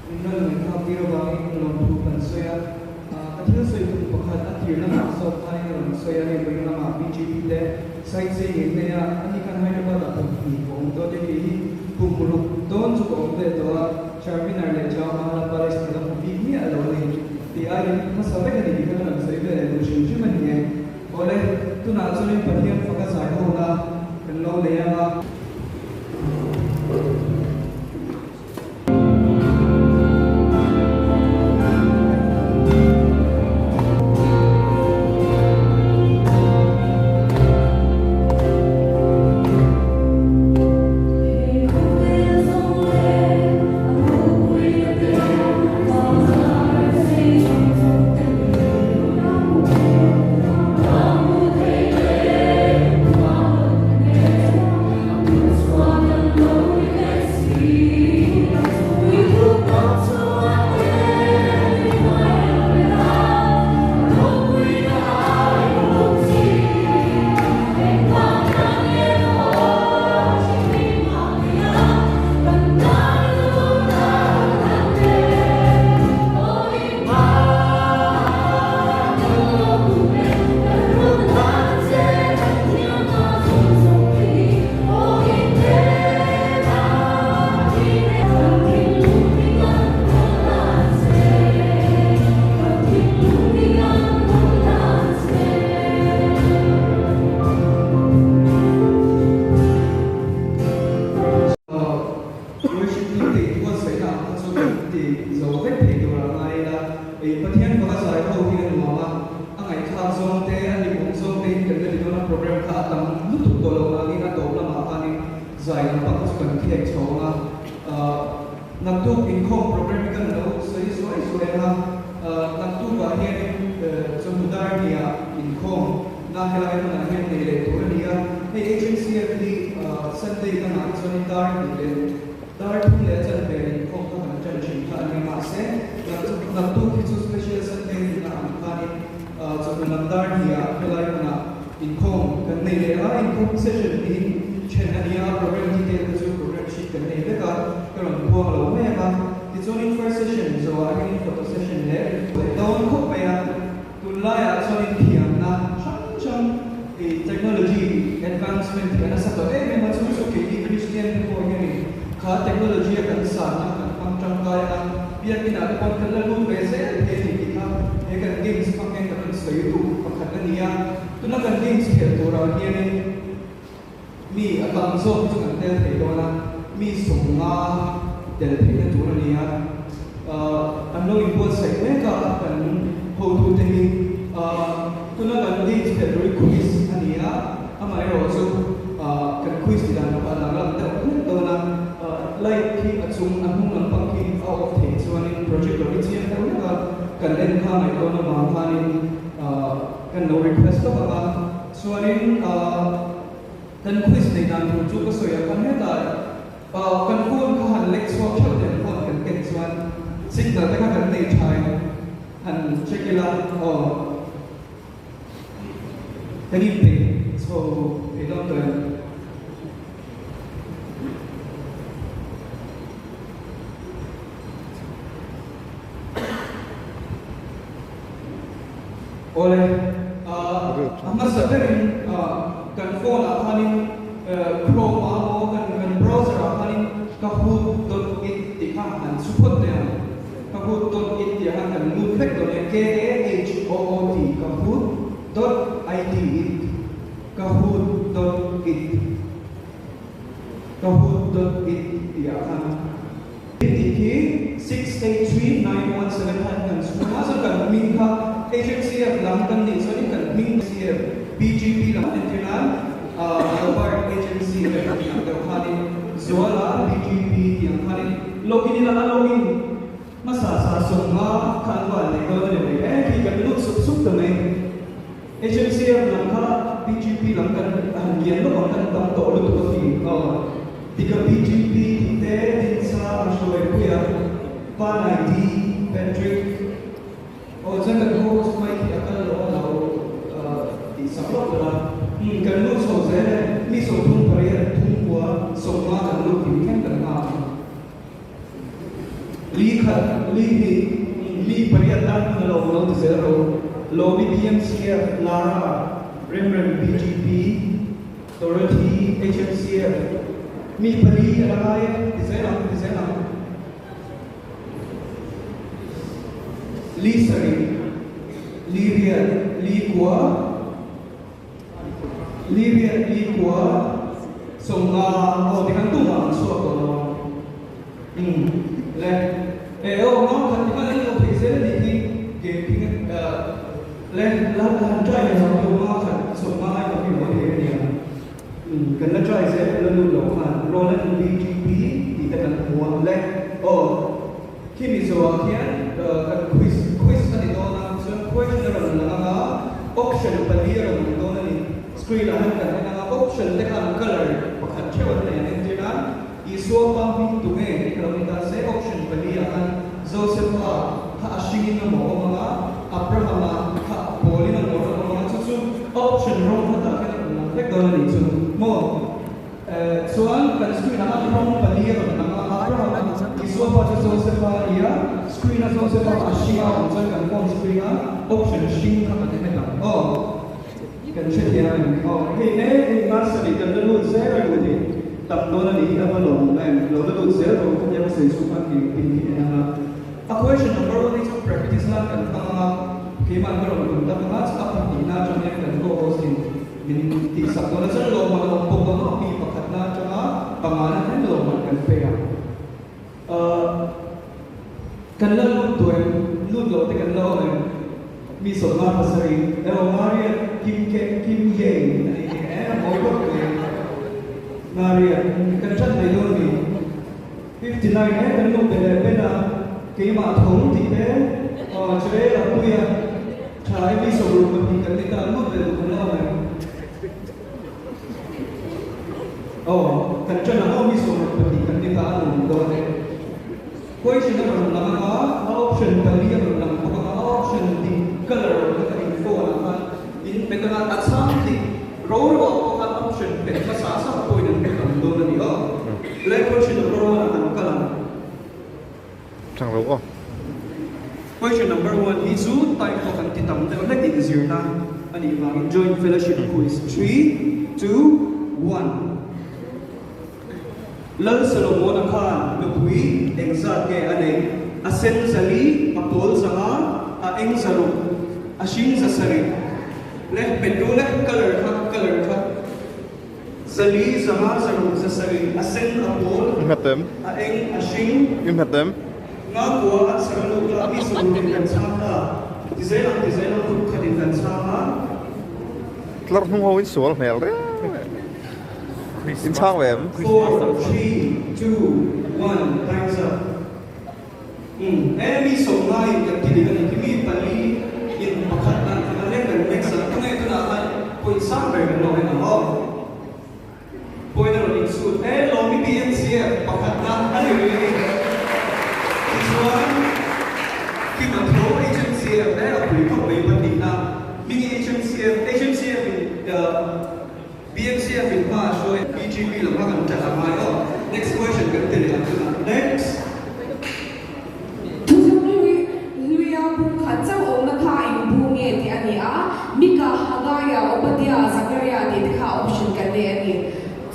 ingat mereka birogai melompat pensaya. Akhirnya saya itu bukan akhirnya masuk hari yang saya ni bagaimana BJP deh saya ini ya ini kan hanya pada tahun untuk jadi pemulung don juga untuk itu Charvin ada jauh mana pada istilah ini adalah di hari masalah yang dikatakan saya itu cuma ni oleh tu nak soalnya pasien fokus saya orang kalau dia program ka atam lutuk dolo lagi na to na makani zai na pakus kan kiek chonga nagtu income program kan no so is na nagtu ba hian samudar dia income na helai na hian ne le to dia hey agency of the Sunday ka na so ni dar ni dar thung le chan be income ka na chan chin ka ni ma se nagtu ki special Sunday na amkani so namdar dia helai na income kan ne le income session in Chennai program detail ka program sheet kan ne le ka karon buang lo me ba it's only first session so again photo session le down ko pa ya tulaya so in thiam na chang technology advancement kana sa to me masu so ke Christian ko ni ka technology kan sa na kan pang chang ka ya biar kina ko kan la lu be se ke ni ka e kan games pang kan kan sa yu pakhat niya tuna kan games ke to ra ni mi atang so chu kan te thei do na mi sung nga tel thei na tu na niya an lo import sai me ka kan ho tu te ni tuna kan games ke ro quiz ania amai ro so kan quiz ti dan pa la la ta to na like ki achung anung lang pang ki out of thei chuan in project lo chi an ta ka kan len kha mai to na ma kha ni kan no request to ba chuan in kan quiz nei dan tu chu ka soya kan he ta kan phone ka han lek swap chau den phone kan ken chuan signal ta ka kan nei thai han check ila kan in te so e don to oleh amma saberin kan phone akanin Chrome amo kan browser akanin kahoot.it ti han support ne kahoot.it ti han kan mufek to ne kahoot kahoot.it kahoot.it ti han Tiki 6839175 kan semua kan minta agency of London ni so ni kan minta BGP lah internal bar agency yang terhadap Zola BGP yang hari login masa semua kanwan ni kalau ni kita bentuk sub dengan agency of London BGP London hanya lo akan tahu lo tu tiga BGP kita dinsa masyarakat punya Pan ID Patrick jangan kau semai akan lo di sebelah lah kan lo soalnya ni sotung perayaan tunggu semua kan lo bikin dengan li perayaan lo di zero lo BMCF Lara Rembrandt BGP Dorothy HMCF mi pari alay design li sari li real li kwa songa dengan tunga so ko le no kan kan lo pese ni ke le la try so ma kan so ma ai ko ni ni kan la try se lo lo kan lo na BGP di kan huwa le kini so kian kan quiz ani do na so question na nga option palir ang do na ni screen ahan kan na option te kan color pakhat chewa na yan entina iso pa min tunge kilomita se option palir ahan Joseph ha ashingin na mo mga Abraham ha polin na mo mga susu option wrong hata kan na tek do na ni so mo soal kan screen ahan wrong palir na mga Abraham iso pa Joseph ha iya screen na Joseph ha ashinga ang kan phone screen na option shing ka kan na kan siya yan hindi nasa ni kan lalo zero ni tatlo na ni amalong na lalo zero kanya sa isupan ni pinipin na a question number 1 is practice lang kan mga kiman ko ron kung mga sa kapag na dyan yan kan ko hosting binti sa ko na sa lo mga pong mga pipakat na tsaka pangalan kan lo mga kan pera kan lalo tuwing luto te kan lo mi so ma pasari Maria Kim Ye design ấy cái một bên là cái mà thống thì thế cho đấy là bây giờ trái vi số lượng thì cái này ta mất về cũng là này cái chân là vi số lượng thì cái này ta làm đồ này question nó là có option cái này là có option thì color cái info là in bên cái đặt sang thì row có cái option bên cái sao sao point nó cái đồ này đó lấy question row là ăn cái là chẳngรู้ question number 1 Hizu time for kan titam te on like easier na ani wang joint fellowship quiz 3 2 1 lal solomon khan lupui exat ke ane asen zali apol zanga a eng zaru ashin zasari leh pedule color kha zali zanga zaru zasari asen apol im hạt tém a eng ashin im hạt tém nga kuwa at sa kanila isang din sama design ang kung kadin sama lát không hôi xuống nèo đấy im sang về 4 3 2 1 times up emi somai yang kinigan kimi pali in pakat na kanale next kung ito na kan point somewhere no na mo point na rin suit lo mi BNCF pakat na ano khi mà thiếu agency đấy là quỹ không bị vấn đề nào mini agency BNCF in past rồi BGP là các bạn trả lại đó next question cần tiền là next Luya pun kacau orang kaya bunge di ania mika hagaya obadia Zakaria di dekha option kan di ani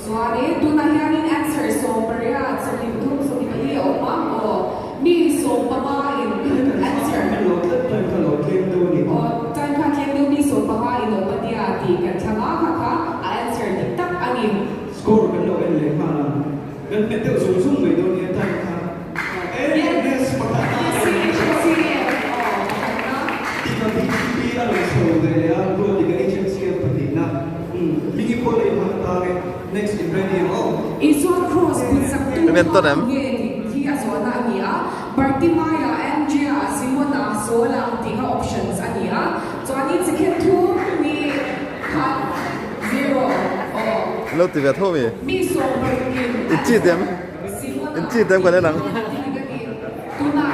soalnya tu nahianin answer so beria so di betul so di beli orang mi so pamain answer time ka kendo mi so pamain obadia di kan changa kaka answer di tak ani score kan lo en le ha kan betul sung mai do ni time ka yes pakata BGP ano so de ya bro di agency patina mini po le matare next in ready iso cross put saktu Evento dem. Di azona ania Bartimaya MGA Simona Sola tiga options ania so ani second two ni cut 0 lâu thì về thôi mày mi so Bartim ít chi tem ít chi tem còn đấy nắng tuna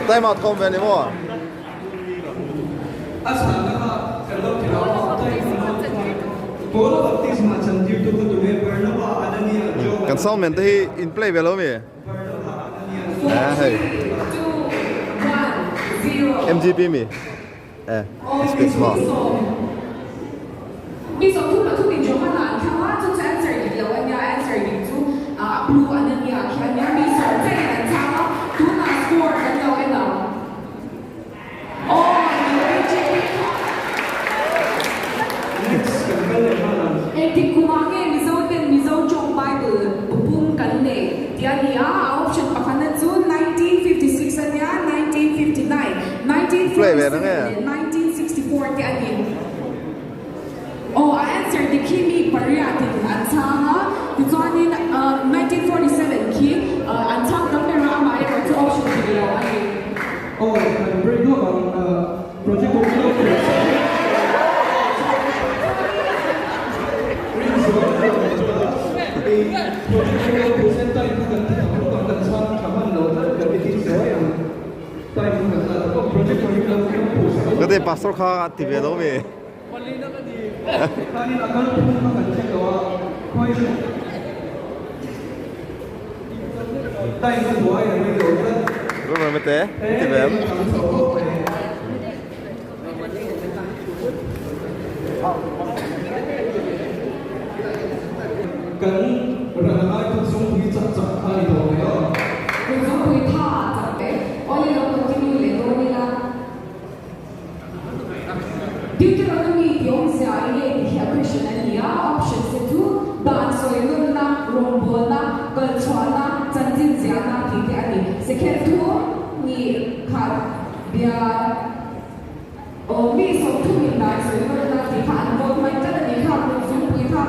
tay mọt không về nữa mà asana kalau kita Polo baptisma sanjir tu tu me Barnaba Anania Jo cần sau mình thì in play về lâu mày à hay 2 1 0 MGP mày à space mọt mi so tu ma tu min jo mana khawa tu answer di lo anya answer di tu blue anania khanya mi so te an ta tu na score kan lo ena Etik kumange mizo jong Bible bubung kan ne dia dia option pakanan tu 1956 anya 1959 1964 ti ani answer di kimi pariati an sanga di zoni 1947 ki an sang number ama ay to option ti lo ani break up project có thể pastor kha thì về đâu mày rồi mà té thì về cần rằng ai cũng sống thì chặt chặt ai đó nữa cũng giống như tha chặt đấy ôi lo continue le do ni la Deuteronomy yung sa ile di Christian ania option se tu ban so yun na rombo na kalchwa na chanjin zia na ti ti ani second tu ni khat bia mi so tu min dai so yun na ti kha an bot mai ta ni kha zum pui tha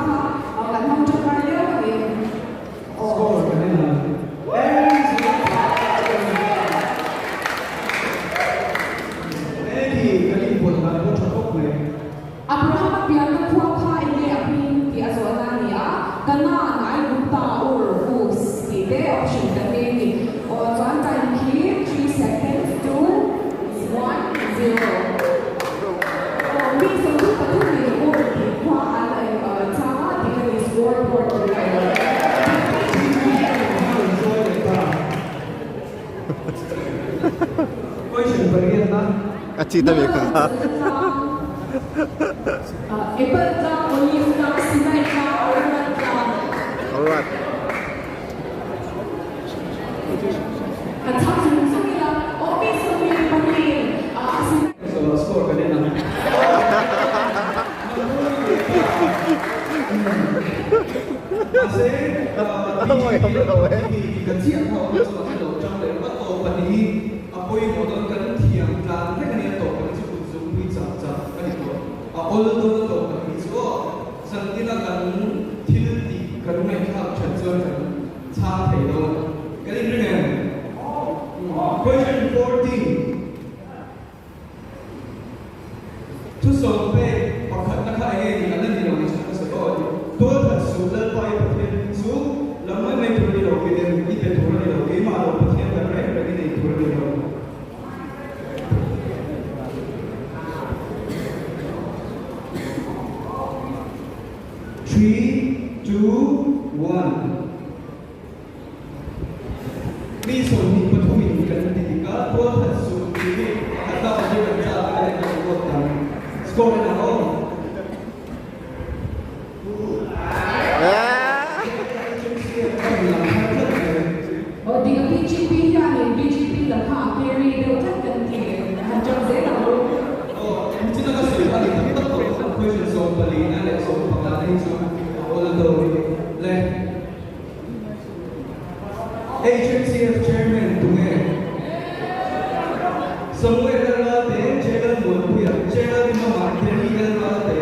question berian na. Aci tapi kan. Alright. So score ka din na. Kasi kan siang ko sa mga lojang dahil pa to pati apoy mo doon kan tiang kan kanina to kan si Kuzung pizza sa kanito. All doon to kan so san tinakan tilti kan may hap chanson kan cha thei do. Galing rin. Question 14. Tu song pe pakhat na ka ai ni anan ni lo ni sa sa to. To ta su la pai pathen su lamai mai thuri lo ke den ni pe thuri lo ke ma lo pathen ka rai ra ni thuri lo. Three, two, one. Mi son ni pathui kan ti ka to ta su ni kata pa ni ka ja ka ni ko ta. Score na ho. Ở đi cái BGP ra thì BGP là họ carry đều tất cả thì hành trong dễ nào luôn. Chính là cái sự phát triển tất cả các question số vật lý này là số hoặc là hình số hoặc là đầu lên. HMCF chairman tụi nghe. Somewhere ra ra thế chơi đơn muốn việc chơi đơn mà mà carry đơn ra thế.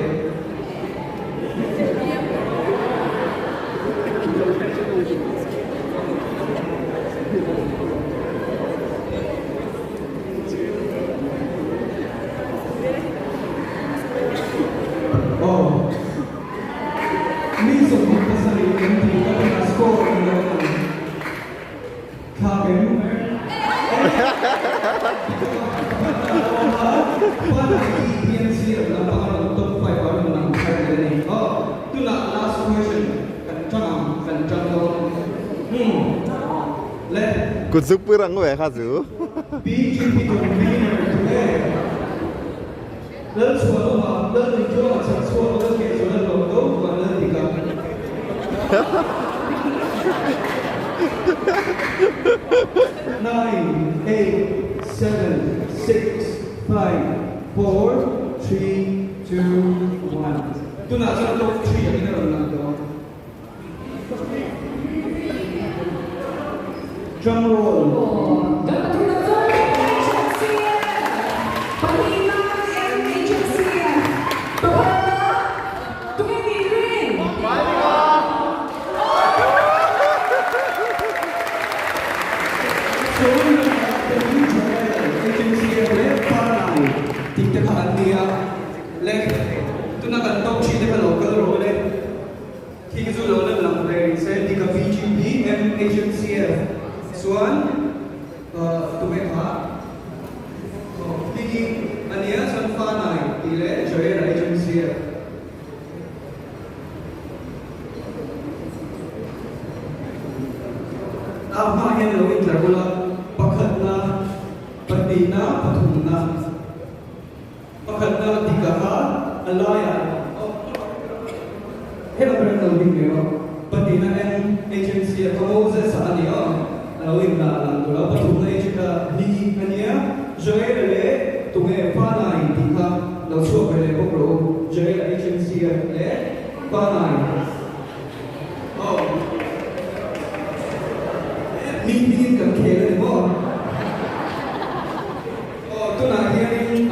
Kut super ang gue kazu. BGP convener today. Let's follow up. Let's enjoy ourselves. Let's get to the logo. Let's pick up. 9, 8, 7, 6, 5, 4, 3, 2, 1. Do not turn off 3 again. Drum roll. Suan, tụi hả? Thì anh nhớ sân pha này tỷ lệ chơi ở agency. Apa yang lo ingin lakukan? Pakatna, patina, patuna. Pakatna tiga hal, alaya. Hello, berapa lebih ni? Patina and agency kamu saya saat ni Lawin na lang to la patunay chika higi kanya joy le tunge panai tika lo so pele bokro joy agency le panai mi kan khele mo to na hiaring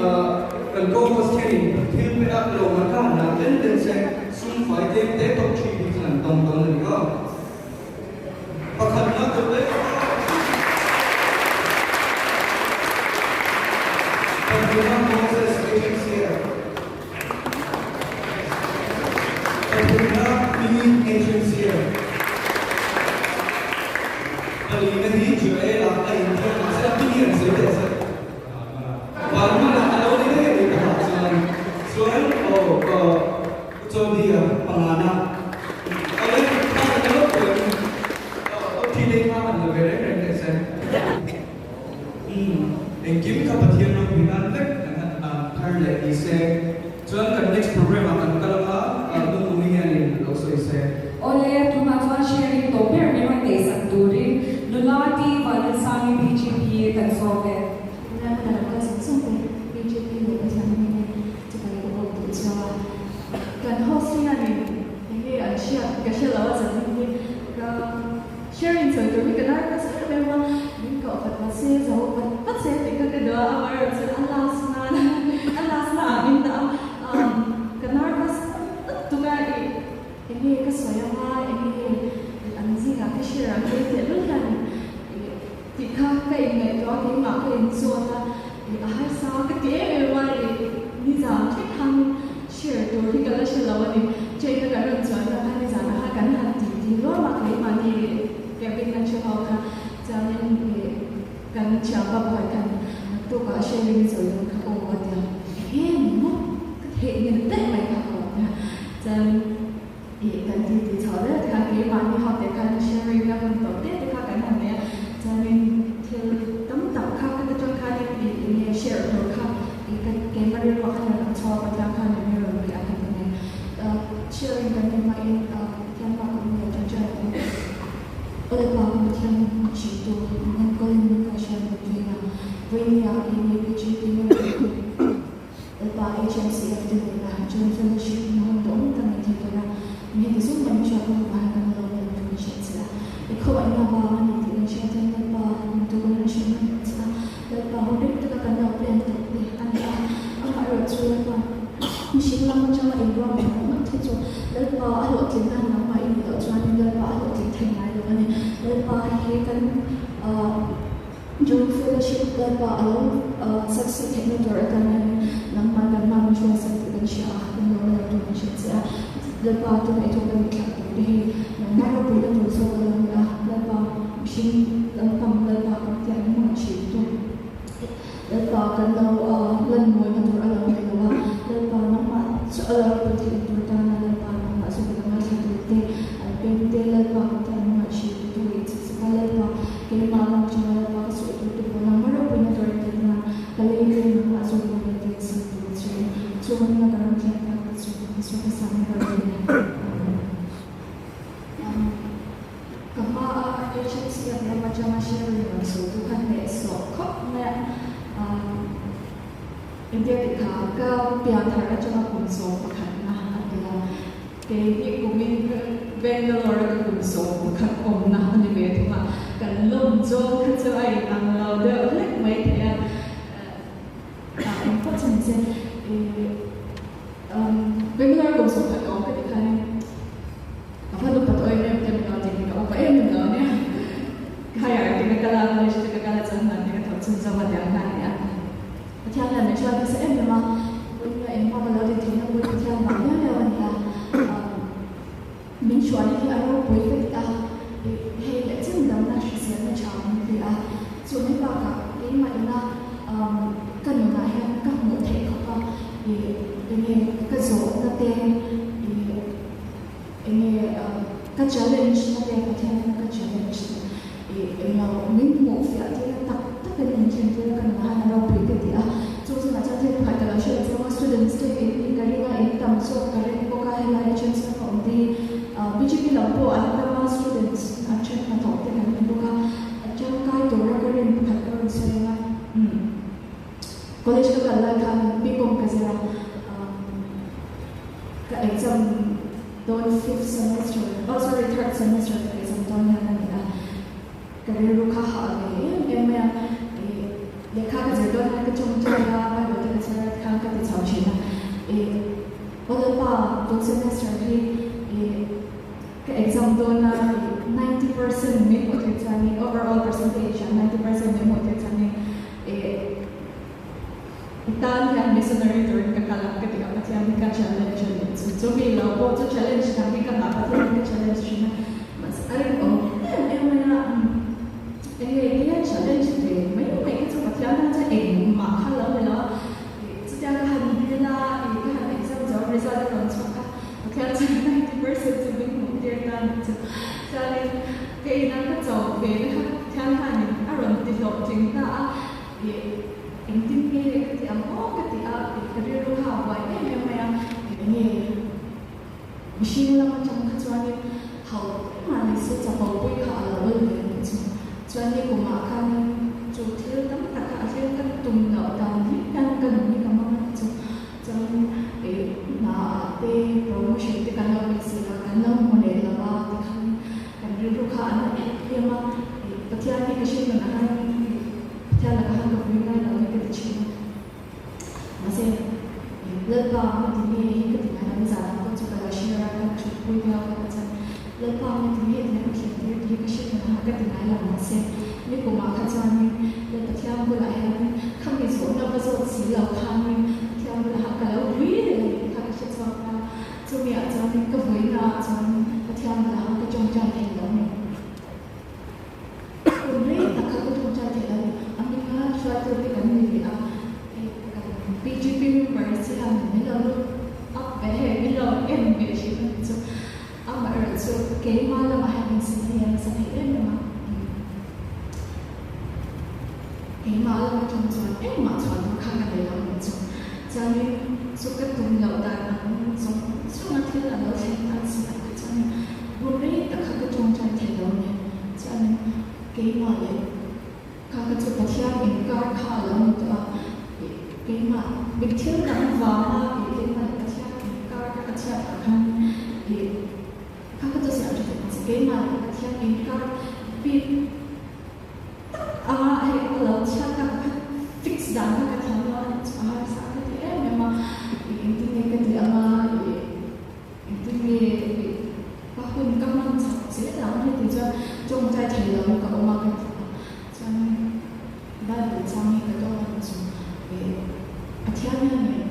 kan ko mas keni thil me up lo ma ka na ten se sun fai te to chi bi kan tong tong ni ko pakhat na to le Moses agency. Agency. Alina hi joe la ai sa pinian se desa. Baru na alaw ni ni ka san. Soal so dia pangana. Ale ka ano ko. Tile ka na bere desa. Kim ka pathian no binan lek kan thar le ise chuan kan next program kan kalaka nu mumi ani also ise ole tuma chuan sharing to per me ron te sak turi lulati wal sami BJP kan so ve na ka ka sung pe BJP no ka san ni chu ka ko tu cha kan host ni ani ni a shia ka shia lawa sa ni ka sharing so to ni ka na ka sa pe ma ni ka fa ta se zo pa se te ka ka do amar sa Allah sna in da ka na ka tu ka ini ka soya ma ini anzi ka ka share ka te lu kan ti ka ka ingai to ti ma ka in so ta a hai sa ka te wa ni za ti kan share to ti ka la share lawa ni che ka ka ran chuan ka ni za na ha kan han ti lo ma ka ma ni ke bin kan chu ka cha ni kan cha ba ba kan to ka sharing so yo ka o wa ta he mo ka he ni te mai ka ko chan kan ti chao de kan ke ma ni ha de kan sharing na kan to de ka kan han ne chan ni thil tam tam kha ka chon kha ni share to kha ka ke ma ri wa kan na chaw pa ta kha ni ro bi a kan ne sharing kan ni ma in kan ma ko ni cha cha ole pa ko thiam chi to nan ko ni ka share to ni na when ya in ni chi ti ni pa HMC of the Joint Fellowship na to ta ni ti to na ni ti sum man cha ko ba kan lo ni ni cha sa ko ai na ba ni ti ni cha ta ni pa ni to ko ni cha ni sa le pa ho de ta ka na plan to ni an ya a ro chu pa ni shi la ma cha ma in ro ma ti chu le pa a lo ti na na ma in lo cha ni le pa a lo ti thai mai lo ni le pa he kan Joint Fellowship le pa a lo succeed technical kan nang ma kan ma chu sa ti kan sha kan lo na to ni cha sa le pa to mai to kan ka ti nang ma ro pu kan so ka la le pa shin kan tam le pa kan ti an ma chi to le pa kan lo lan mo na to ala mai lo le pa na ma so ala ro ti to ta na le pa na ma so ka ma sa to te al pe te le pa kan ti ma chi to ri sa ka le pa ke ma na cha le pa so to na ma ro pu na to ti na ka le ke ma so ko ni ti sa to so na ka ro ti ta so ka sa na ro ni kama HMC ya macam sharing so tu kan ne so kop ne India kita ke pihak thara cuma kunso bukan nah ada ke ni kumin Bangalore ke kunso bukan om nah ni betul mah kan lom jo ke cai ang lau de lek mai dia important je Bangalore kunso bukan om ke kan apa tu patoi ni kita nak jadi kau apa ni ni kaya kita kalau Malaysia kita kalau jangan kita tak senjata macam ni ya theo là mình cho sẽ em mà bây giờ em qua vào thì thấy nó vui theo mà nhớ là mình chọn thì ai cũng vui cái hay là chứ mình làm là sẽ là chọn thì dù mấy bạn cả cái mà là cần là hay các mẫu thể không thì nghe cái số nó tên thì nghe các challenge nó tên có theo các challenge thì là mình một việc thì tất cả những chuyện thì cần là haiเราbị cái gì so macam tu kita kalau share sama students tu ini kerana income so kerana bukan hanya chance from the BJP lampu ada students action atau dengan bukan jangan kau tu orang kerana bukan kerana saya college tu kalau kan BCom kerja ke exam don 5th semester third semester exam don yang ni kerana luka hal ni yang देखा कि जब मैं कुछ मुझे लगा मैं बोलते हैं सर काम करते चाहूँ ना और पा दो सेमेस्टर भी के एग्जाम दो ना 90% में होते जाने overall percentage 90% में होते जाने इतान क्या missionary तो इनका काला के दिखा पता है इनका challenge जो भी लोगों जो challenge करने का ना पता है इनका challenge ना बस अरे ओ ये challenge थे मैं Jangan saya mak kalau bela, setiap hari bela, itu hari exam jauh result kan suka. Kalau saya 90% sebelum mungkin dan jadi keinginan jauh bela, jangan hari orang tidak cinta, ini dinge kati amo kati a career ro ha wa e maya nge machine la macam chuan how mani se chapau pui kha la bol ne chuan ni kuma kan chu thil tam tak a thil kan tum no dam ni kan ni kama chu chuan e na te promotion te kan la se la kan la mo ne la ba te kan ru kha an e ma pathian ni ka shin na han pathian la ka han ko ni na la ke chi ma se le ba ma ti ni ke ti na za ko chu ka la shi ra ka chu pui ya ka cha le ba ma ti ni na ka shi ti ka shi na ka ti na la ma se ni ko ma ka cha ni le pathian ko la ya ni ka mi so na ba so si la ka ni pathian ko la ha ka la wi le ka shi cha na chu mi a cha ni ka voi na cha ni pathian ko la ha ka chong cha ni la ni PGP member sila nila up eh nila ambition so amar so kay malam ahing sila sa hiyan naman kay malam macam eh macam kakak so jadi suka tunggal dan so nanti lalu saya sila jadi boleh tak kakak cuma telurnya jadi kay malam kakak tu patihan ingkar kalam tu kema bikin dan wala kema kacau ingkar kacau akan kakak tu siapa tu kema kacau ingkar pin kalau cakap fix dan kacau lah sakit memang intinya kata intinya bahkan kamu sakit lama ni tu jom cai telur kalau makan jangan dah jangan kata orang tu Patihannya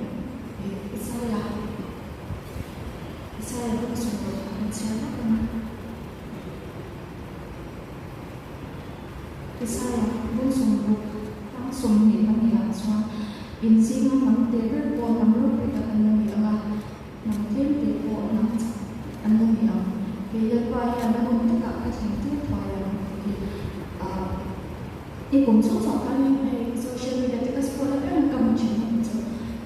saya pun sudah siapa kan? Saya pun sudah langsung ni langsung insinyur nanti berbuat nampak kita akan mengialah nanti berbuat nanti akan mengialah bila payah dan untuk kakak itu payah ini kumsum sokan social media kita sekolah kan kamu cuma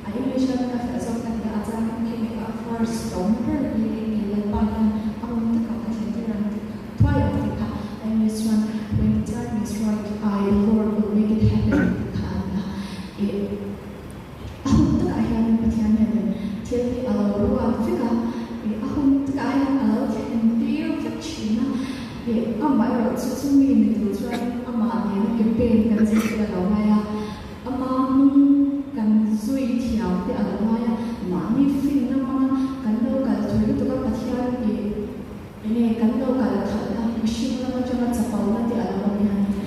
ayo siapa kata sokan dia ajar kini first stronger ini lepas aku untuk kakak itu nanti payah kita and this one when the time is right I Lord will make it happen karena aku untuk ayah patihannya dan jadi ruang fika aku untuk ayah kalau jadi dia kecil amai susu ini tu cuman amai ni kempen kan sih kalau maya amai kan zui tiap di alam maya mami fin nama kan lo kalau tu itu kan patihan ini kan lo kalau kalau mesti nama cuma capau nanti alam maya ni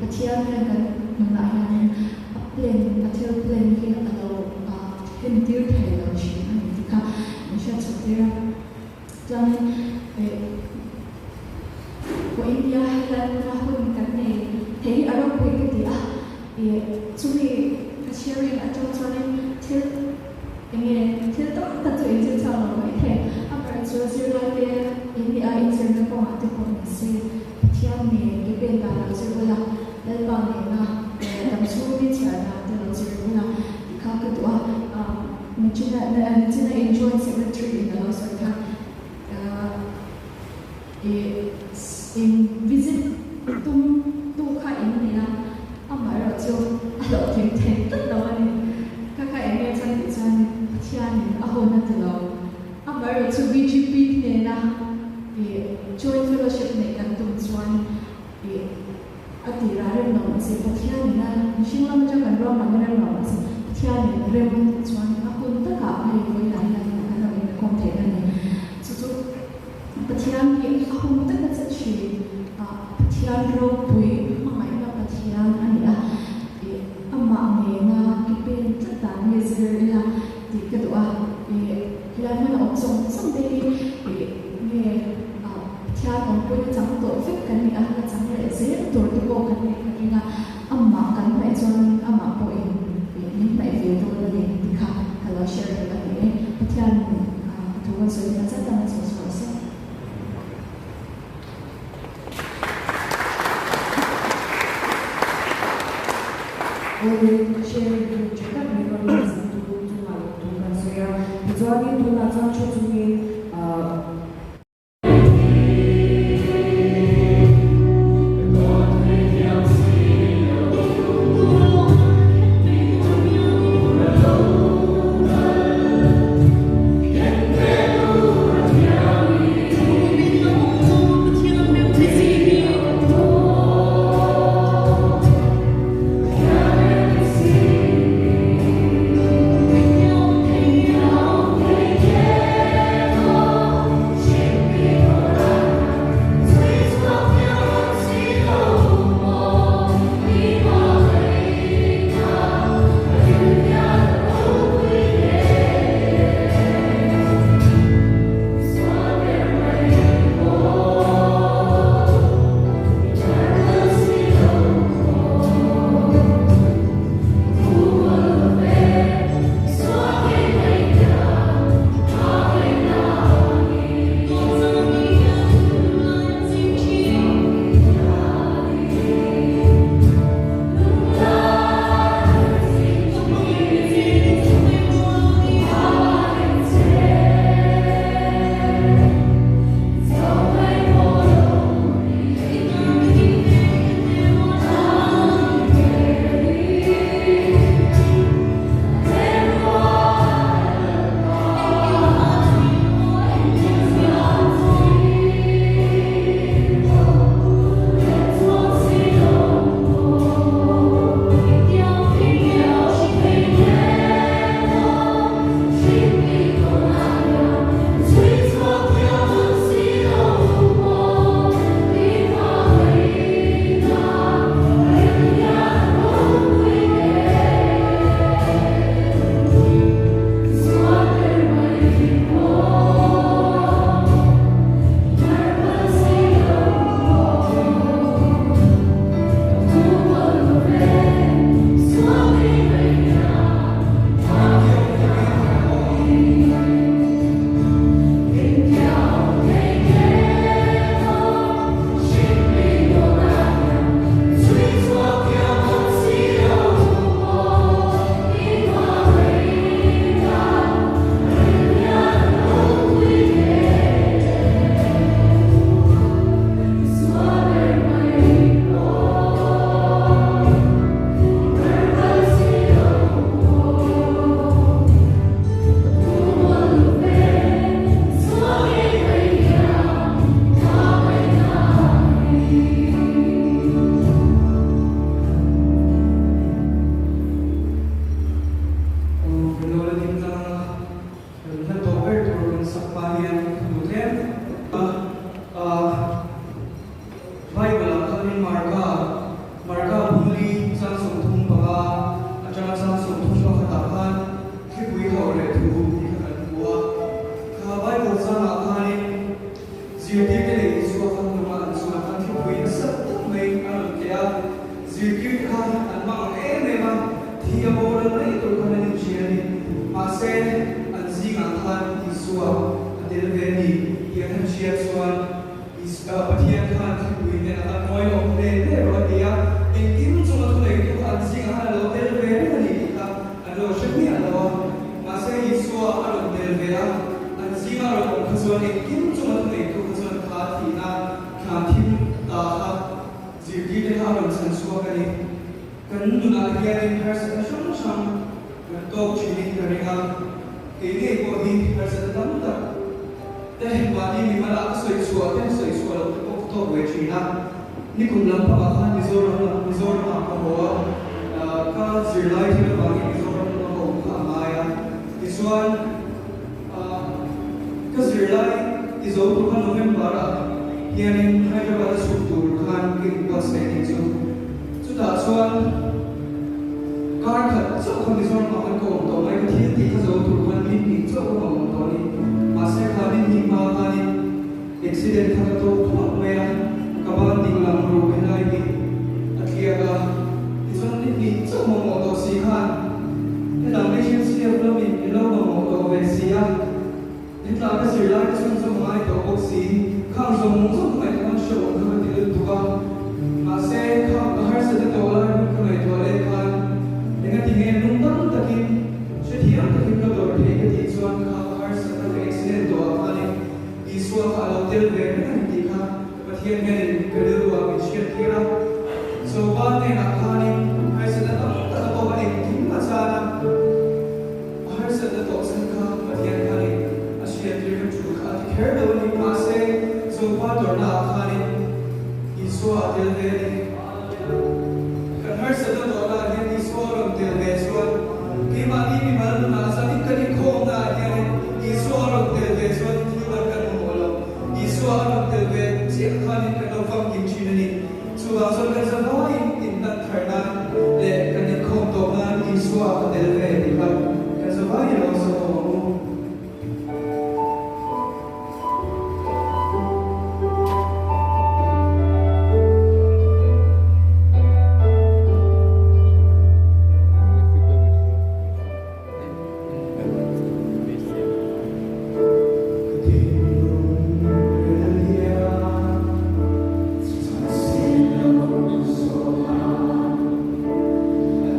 patihan kan mengenai plan kita kalau hentir thay lo sih nanti kan mesti setia jangan India dan mahun karena hari Arab boleh dia cumi sharing atau soalnya til ini til tak tu itu tahu apa itu apa sosial media India internet pun ada pun mesti tiap ni kita dah lalu sekolah lepas ni na dalam sekolah ni cara dalam sekolah kalau kedua macam enjoy secretary dalam sekolah in visit tu kah ini lah, amai rajuk ada tim tu lawan ni, kakak ini cantik cantik, tiada aku nanti lawan, amai rajuk BGP ni lah, join fellowship ni kan tu cuan, ati rare lawan si tiada ni lah, mesti orang macam kan orang mana lawan si tiada ni rare tu cuan, aku nanti kah hari boleh lain kan orang ini konten ni, so patihan ni aku nanti nak cakap patihan robui mamai na patihan ani amma mena kipen tata ni zerla di kedua laman opsong sampai ni tihan robui jang to fik kan ni jang le zer to tu ko kan ni amma kan mai chuan amma po ni mai ve to ni dikha kalau share kan ni patihan tu kan so ni kan sa chuanin tuna chang chu chungin dengan tinggi nung takin, setiap takin kalau thiên hen cái đưa vào cái chuyện kia đó so ba này là hai hay sẽ là tất cả các bạn tìm mà ra hay sẽ là tổ chức các mà thiên hai à chuyện thì cái chủ khá thì care đâu đi mà sẽ so ba tổ nào hai Isua til về kan har sa to la hen Isua rom til về suan ki ma ni mi mal na sa ni kan ni khom na hen Isua rom til về suan ti ba kan mo lo Isua rom til về chi khan ni kan fam kim chi ni su ba so kan sa no in ta thar na le kan ni khom to na Isua til về ti ba kan sa ba ni lo so mo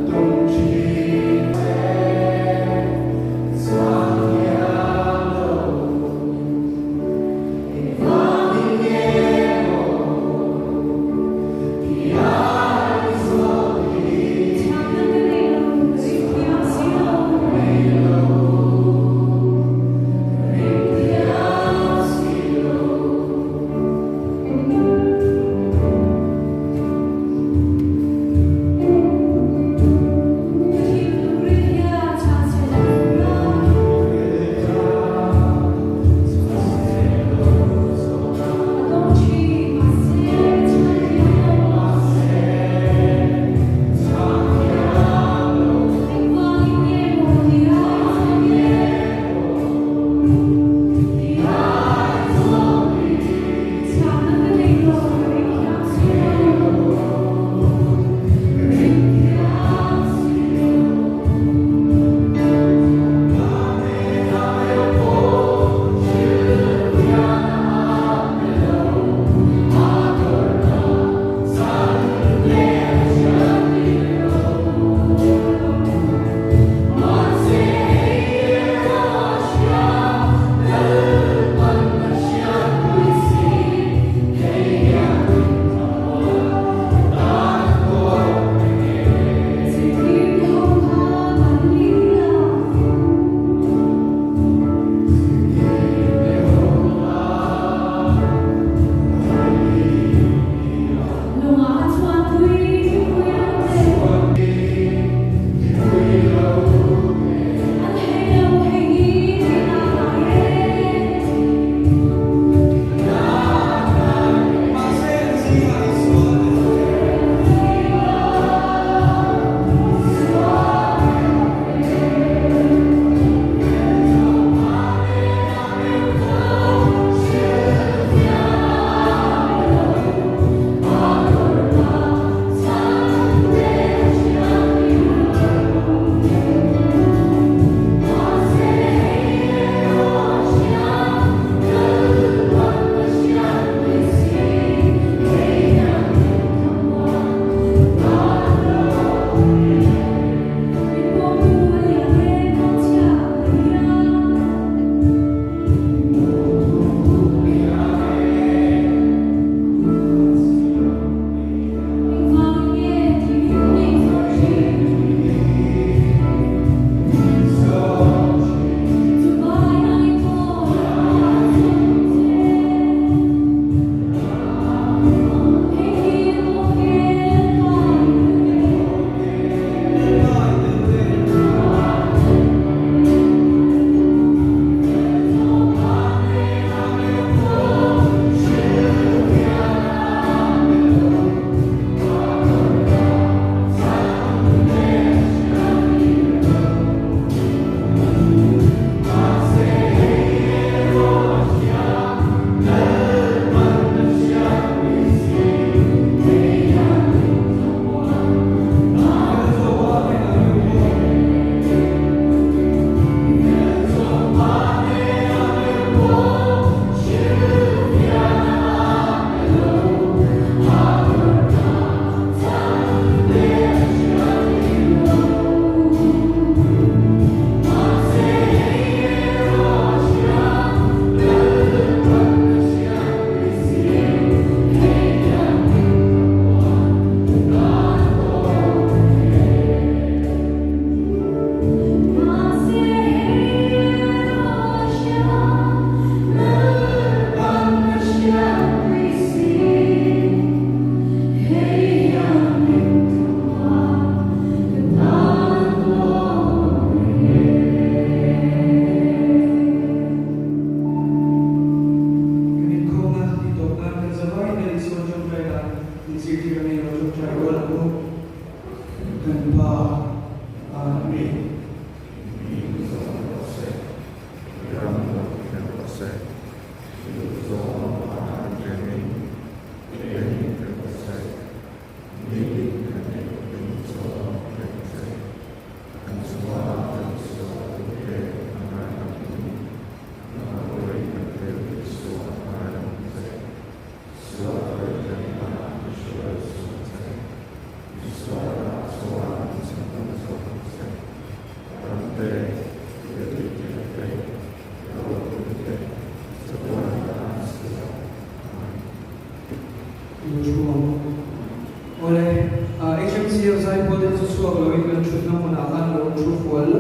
Don't you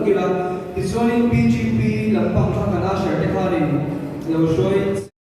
kila. Tichuanin PGP lampang thakana share te khanin lo shoi